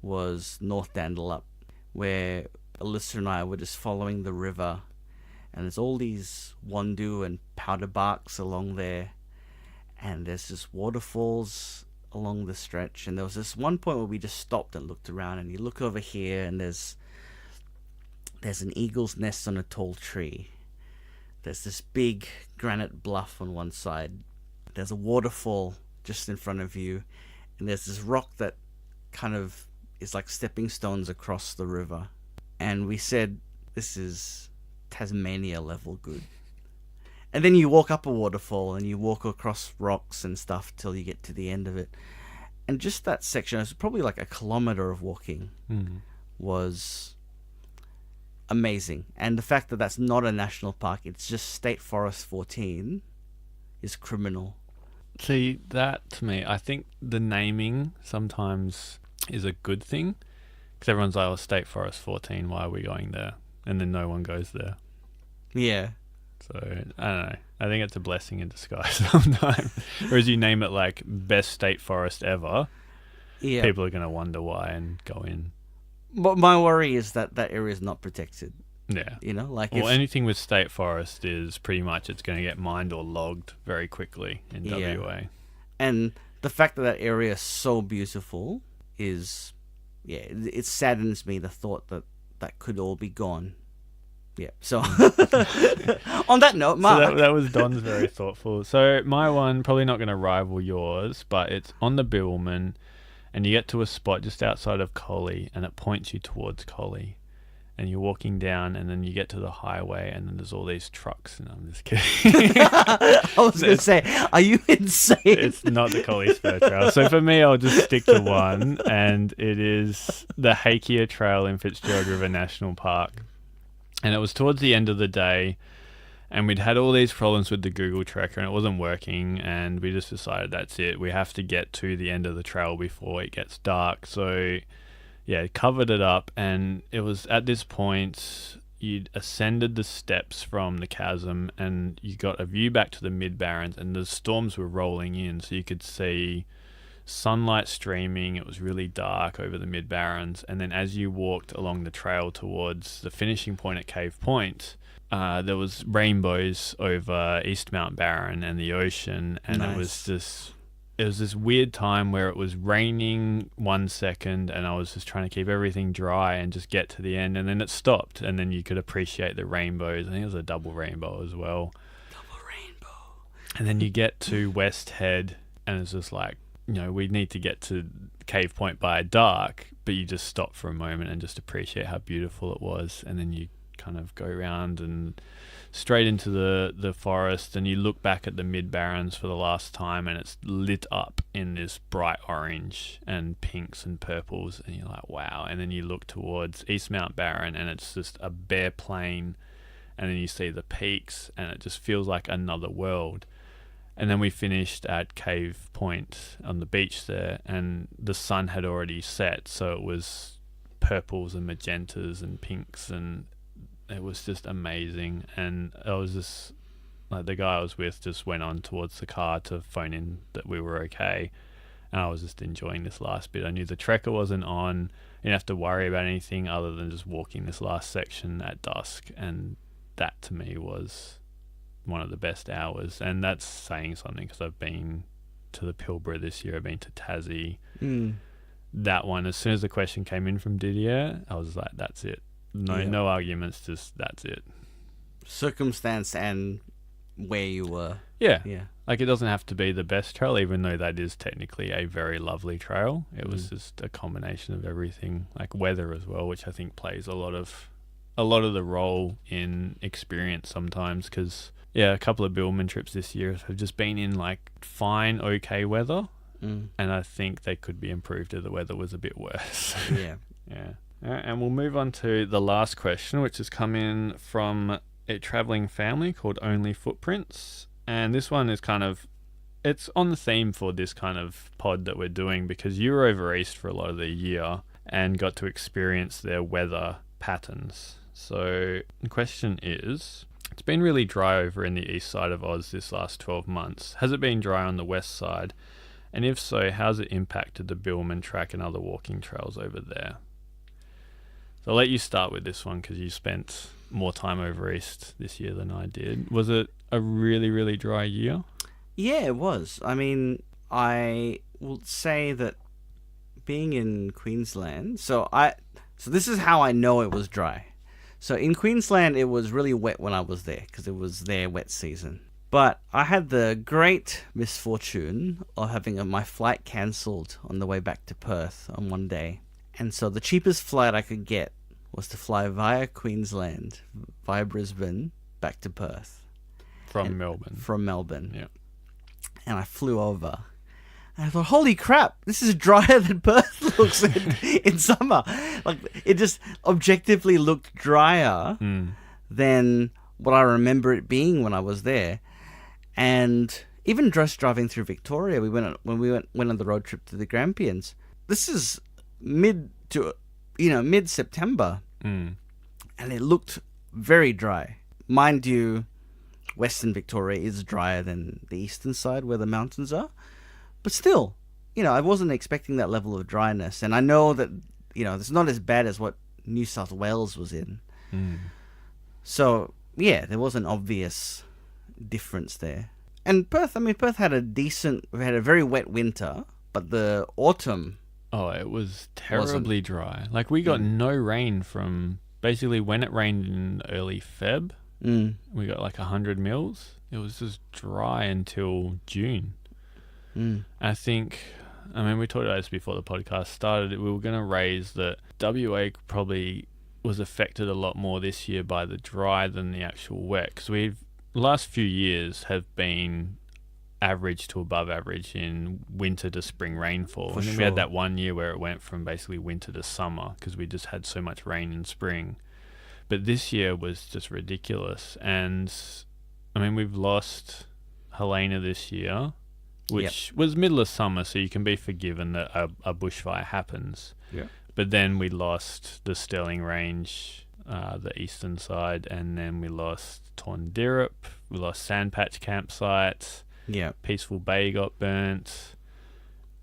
[SPEAKER 1] was North Dandalup, where Alyssa and I were just following the river, and there's all these wandoo and powder barks along there, and there's just waterfalls along the stretch, and there was this one point where we just stopped and looked around, and you look over here and there's an eagle's nest on a tall tree. There's this big granite bluff on one side. There's a waterfall just in front of you, and there's this rock that kind of is like stepping stones across the river. And we said, this is Tasmania level good. And then you walk up a waterfall and you walk across rocks and stuff till you get to the end of it. And just that section, it was probably like a kilometer of walking, was amazing. And the fact that that's not a national park, it's just State Forest 14, is criminal.
[SPEAKER 2] See, that to me, I think the naming sometimes is a good thing, because everyone's like, oh, State Forest 14, why are we going there? And then no one goes there.
[SPEAKER 1] Yeah.
[SPEAKER 2] So, I don't know. I think it's a blessing in disguise sometimes. Whereas you name it like best state forest ever, people are going to wonder why and go in.
[SPEAKER 1] But my worry is that area is not protected.
[SPEAKER 2] Yeah.
[SPEAKER 1] Well,
[SPEAKER 2] anything with state forest is pretty much it's going to get mined or logged very quickly in WA.
[SPEAKER 1] And the fact that area is so beautiful is, it saddens me, the thought that could all be gone. Yeah. So on that note, Mark.
[SPEAKER 2] So that was Don's very thoughtful. So my one, probably not going to rival yours, but it's on the Bibbulmun, and you get to a spot just outside of Collie, and it points you towards Collie. and you're walking down, and then you get to the highway, and then there's all these trucks. And I'm just kidding.
[SPEAKER 1] I was going to say, are you insane?
[SPEAKER 2] It's not the Collie Spur Trail. So for me, I'll just stick to one, and it is the Hakea Trail in Fitzgerald River National Park. And it was towards the end of the day, and we'd had all these problems with the Google tracker, and it wasn't working, and we just decided that's it. We have to get to the end of the trail before it gets dark. So yeah, covered it up, and it was at this point you'd ascended the steps from the chasm, and you got a view back to the mid-barrens, and the storms were rolling in, so you could see sunlight streaming. It was really dark over the mid-barrens, and then as you walked along the trail towards the finishing point at Cave Point, there was rainbows over East Mount Barron and the ocean, and
[SPEAKER 1] Nice.
[SPEAKER 2] it was this weird time where it was raining 1 second, and I was just trying to keep everything dry and just get to the end, and then it stopped, and then you could appreciate the rainbows. I think it was a double rainbow as well.
[SPEAKER 1] Double rainbow.
[SPEAKER 2] And then you get to West Head, and it's just like, we need to get to Cave Point by dark, but you just stop for a moment and just appreciate how beautiful it was, and then you kind of go around and straight into the forest, and you look back at the mid-barrens for the last time, and it's lit up in this bright orange and pinks and purples, and you're like, wow. And then you look towards East Mount Barron, and it's just a bare plain, and then you see the peaks, and it just feels like another world. And then we finished at Cave Point on the beach there, and the sun had already set, so it was purples and magentas and pinks, and it was just amazing. And I was just like, the guy I was with just went on towards the car to phone in that we were okay, and I was just enjoying this last bit. I knew the trekker wasn't on, you didn't have to worry about anything other than just walking this last section at dusk, and that to me was one of the best hours. And that's saying something, because I've been to the Pilbara this year, I've been to Tassie. That one, as soon as the question came in from Didier, I was like, that's it. No arguments, just that's it.
[SPEAKER 1] Circumstance and where you were.
[SPEAKER 2] Yeah.
[SPEAKER 1] Yeah.
[SPEAKER 2] Like, it doesn't have to be the best trail, even though that is technically a very lovely trail. It was just a combination of everything, like weather as well, which I think plays a lot of the role in experience sometimes, because a couple of Billman trips this year have just been in like fine, okay weather, and I think they could be improved if the weather was a bit worse.
[SPEAKER 1] Yeah.
[SPEAKER 2] Yeah. And we'll move on to the last question, which has come in from a traveling family called Only Footprints. And this one is it's on the theme for this kind of pod that we're doing, because you were over east for a lot of the year and got to experience their weather patterns. So the question is, it's been really dry over in the east side of Oz this last 12 months. Has it been dry on the west side? And if so, how's it impacted the Billman track and other walking trails over there? So I'll let you start with this one, because you spent more time over east this year than I did. Was it a really, really dry year?
[SPEAKER 1] Yeah, it was. I mean, I will say that being in Queensland, so this is how I know it was dry. So in Queensland, it was really wet when I was there, because it was their wet season. But I had the great misfortune of having my flight cancelled on the way back to Perth on one day. And so the cheapest flight I could get was to fly via Queensland, via Brisbane, back to Perth.
[SPEAKER 2] From Melbourne.
[SPEAKER 1] From Melbourne.
[SPEAKER 2] Yeah.
[SPEAKER 1] And I flew over. And I thought, holy crap, this is drier than Perth looks in summer. Like, it just objectively looked drier than what I remember it being when I was there. And even just driving through Victoria, when we went on the road trip to the Grampians. This is mid-September, and it looked very dry. Mind you, Western Victoria is drier than the eastern side where the mountains are, but still, I wasn't expecting that level of dryness. And I know that it's not as bad as what New South Wales was in. So yeah, there was an obvious difference there. And Perth had we had a very wet winter, but the autumn,
[SPEAKER 2] it was terribly dry. Like, we got no rain from basically when it rained in early Feb. We got like 100 mils. It was just dry until June. I think, we talked about this before the podcast started. We were going to raise that WA probably was affected a lot more this year by the dry than the actual wet, because last few years have been average to above average in winter to spring rainfall. And then we had that one year where it went from basically winter to summer because we just had so much rain in spring. But this year was just ridiculous. And I mean, we've lost Helena this year, which was middle of summer, so you can be forgiven that a bushfire happens.
[SPEAKER 1] Yeah.
[SPEAKER 2] But then we lost the Stirling Range, the eastern side, and then we lost Torndirrup, we lost Sandpatch campsites.
[SPEAKER 1] Yeah.
[SPEAKER 2] Peaceful Bay got burnt,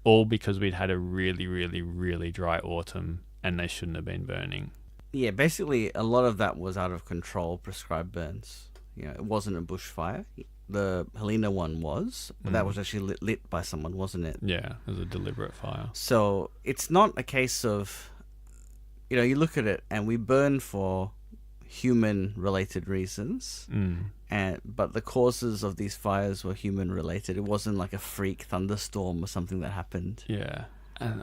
[SPEAKER 2] all because we'd had a really, really, really dry autumn and they shouldn't have been burning.
[SPEAKER 1] Yeah, basically a lot of that was out of control, prescribed burns. It wasn't a bushfire. The Helena one was, but that was actually lit by someone, wasn't it?
[SPEAKER 2] Yeah, it was a deliberate fire.
[SPEAKER 1] So it's not a case of, you look at it and we burn for human-related reasons, but the causes of these fires were human-related. It wasn't like a freak thunderstorm or something that happened.
[SPEAKER 2] Yeah, and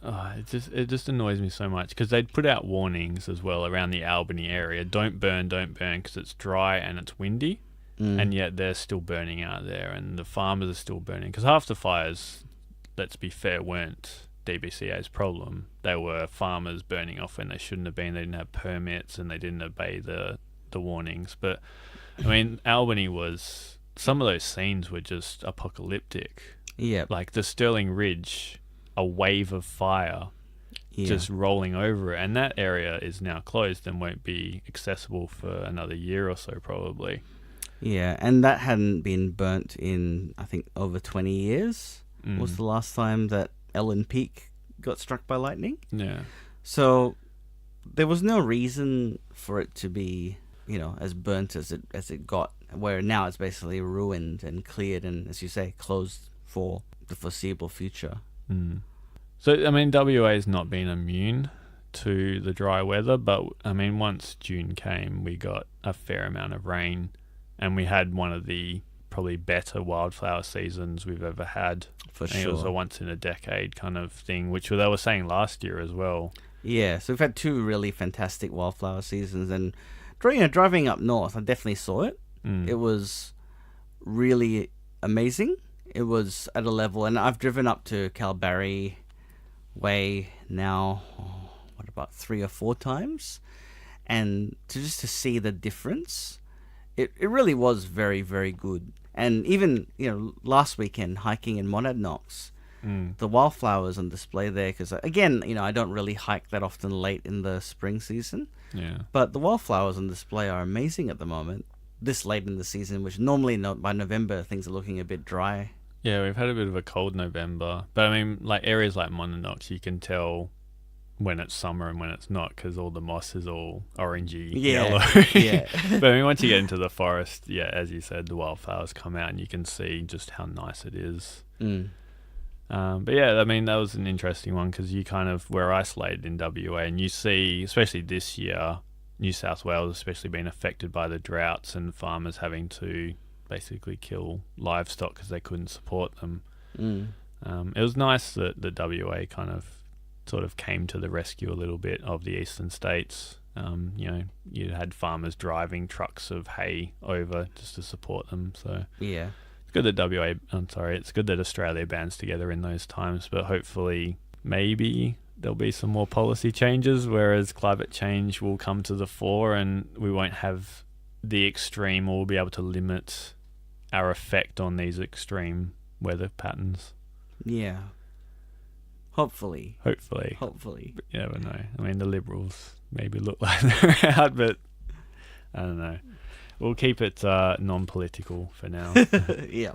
[SPEAKER 2] it just annoys me so much because they'd put out warnings as well around the Albany area. Don't burn, because it's dry and it's windy, and yet they're still burning out there, and the farmers are still burning because half the fires, let's be fair, weren't DBCA's problem. They were farmers burning off when they shouldn't have been. They didn't have permits and they didn't obey the warnings. But I mean, Albany was, some of those scenes were just apocalyptic.
[SPEAKER 1] Yeah.
[SPEAKER 2] Like the Stirling Ridge, a wave of fire just rolling over it, and that area is now closed and won't be accessible for another year or so probably.
[SPEAKER 1] Yeah, and that hadn't been burnt in, I think, over 20 years. Was the last time that Ellen Peak got struck by lightning.
[SPEAKER 2] Yeah.
[SPEAKER 1] So there was no reason for it to be, as burnt as it got, where now it's basically ruined and cleared and, as you say, closed for the foreseeable future.
[SPEAKER 2] So, I mean, WA's not been immune to the dry weather, but, I mean, once June came, we got a fair amount of rain, and we had one of the probably better wildflower seasons we've ever had.
[SPEAKER 1] For
[SPEAKER 2] sure. It was a once in a decade kind of thing, which they were saying last year as well.
[SPEAKER 1] Yeah, so we've had two really fantastic wildflower seasons, and driving up north, I definitely saw it. It was really amazing. It was at a level, and I've driven up to Kalbarri Way now, about 3 or 4 times, and to see the difference, it really was very, very good. And even, last weekend, hiking in Monadnocks, the wildflowers on display there, because, again, I don't really hike that often late in the spring season.
[SPEAKER 2] Yeah.
[SPEAKER 1] But the wildflowers on display are amazing at the moment, this late in the season, which normally by November, things are looking a bit dry.
[SPEAKER 2] Yeah, we've had a bit of a cold November. But, I mean, like areas like Monadnocks, you can tell when it's summer and when it's not, because all the moss is all orangey yellow.
[SPEAKER 1] Yeah.
[SPEAKER 2] But I mean, once you get into the forest, as you said, the wildflowers come out and you can see just how nice it is. But yeah, I mean, that was an interesting one because you kind of were isolated in WA, and you see, especially this year, New South Wales especially being affected by the droughts and farmers having to basically kill livestock because they couldn't support them. It was nice that the WA kind of sort of came to the rescue a little bit of the eastern states. You had farmers driving trucks of hay over just to support them. So
[SPEAKER 1] yeah,
[SPEAKER 2] it's good that it's good that Australia bands together in those times, but hopefully maybe there'll be some more policy changes, whereas climate change will come to the fore and we won't have the extreme, or we'll be able to limit our effect on these extreme weather patterns.
[SPEAKER 1] Yeah. Hopefully.
[SPEAKER 2] But you never know. I mean, the Liberals maybe look like they're out, but I don't know. We'll keep it non-political for now.
[SPEAKER 1] Yeah.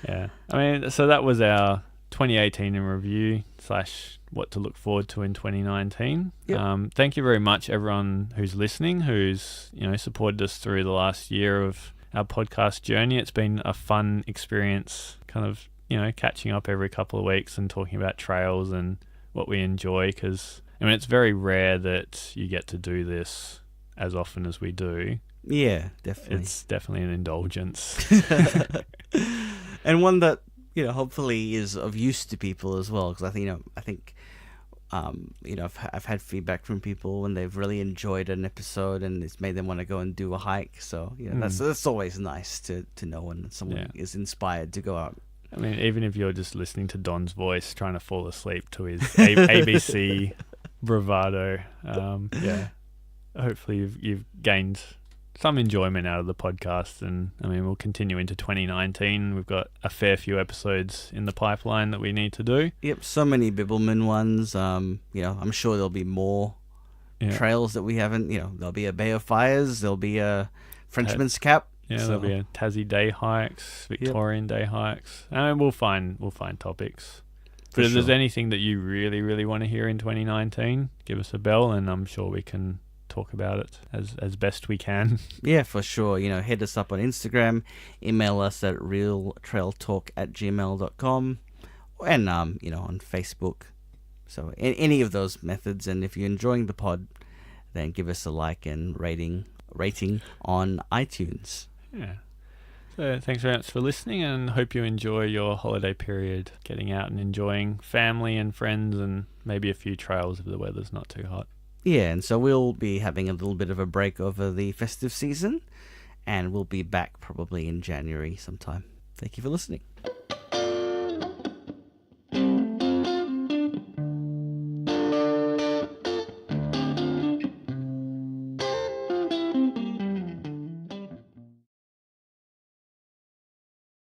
[SPEAKER 2] Yeah. I mean, so that was our 2018 in review / what to look forward to in 2019.
[SPEAKER 1] Yep.
[SPEAKER 2] Thank you very much, everyone who's listening, who's supported us through the last year of our podcast journey. It's been a fun experience, kind of catching up every couple of weeks and talking about trails and what we enjoy, because it's very rare that you get to do this as often as we do.
[SPEAKER 1] Yeah, definitely.
[SPEAKER 2] It's definitely an indulgence.
[SPEAKER 1] And one that hopefully is of use to people as well, because I think I've had feedback from people when they've really enjoyed an episode and it's made them want to go and do a hike. So that's always nice to know when someone is inspired to go out.
[SPEAKER 2] I mean, even if you're just listening to Don's voice trying to fall asleep to his ABC bravado, hopefully you've gained some enjoyment out of the podcast. And I mean, we'll continue into 2019. We've got a fair few episodes in the pipeline that we need to do.
[SPEAKER 1] Yep, so many Bibbleman ones. I'm sure there'll be more trails that we haven't. There'll be a Bay of Fires. There'll be a Frenchman's Cap.
[SPEAKER 2] Yeah, there'll be a Tassie Day hikes, Victorian Day hikes, and we'll find topics. But if there's anything that you really, really want to hear in 2019, give us a bell, and I'm sure we can talk about it as best we can.
[SPEAKER 1] Yeah, for sure. Hit us up on Instagram, email us at realtrailtalk@gmail.com, and on Facebook. So any of those methods. And if you're enjoying the pod, then give us a like and rating on iTunes.
[SPEAKER 2] Yeah. So thanks very much for listening, and hope you enjoy your holiday period, getting out and enjoying family and friends and maybe a few trails if the weather's not too hot.
[SPEAKER 1] Yeah, and so we'll be having a little bit of a break over the festive season, and we'll be back probably in January sometime. Thank you for listening.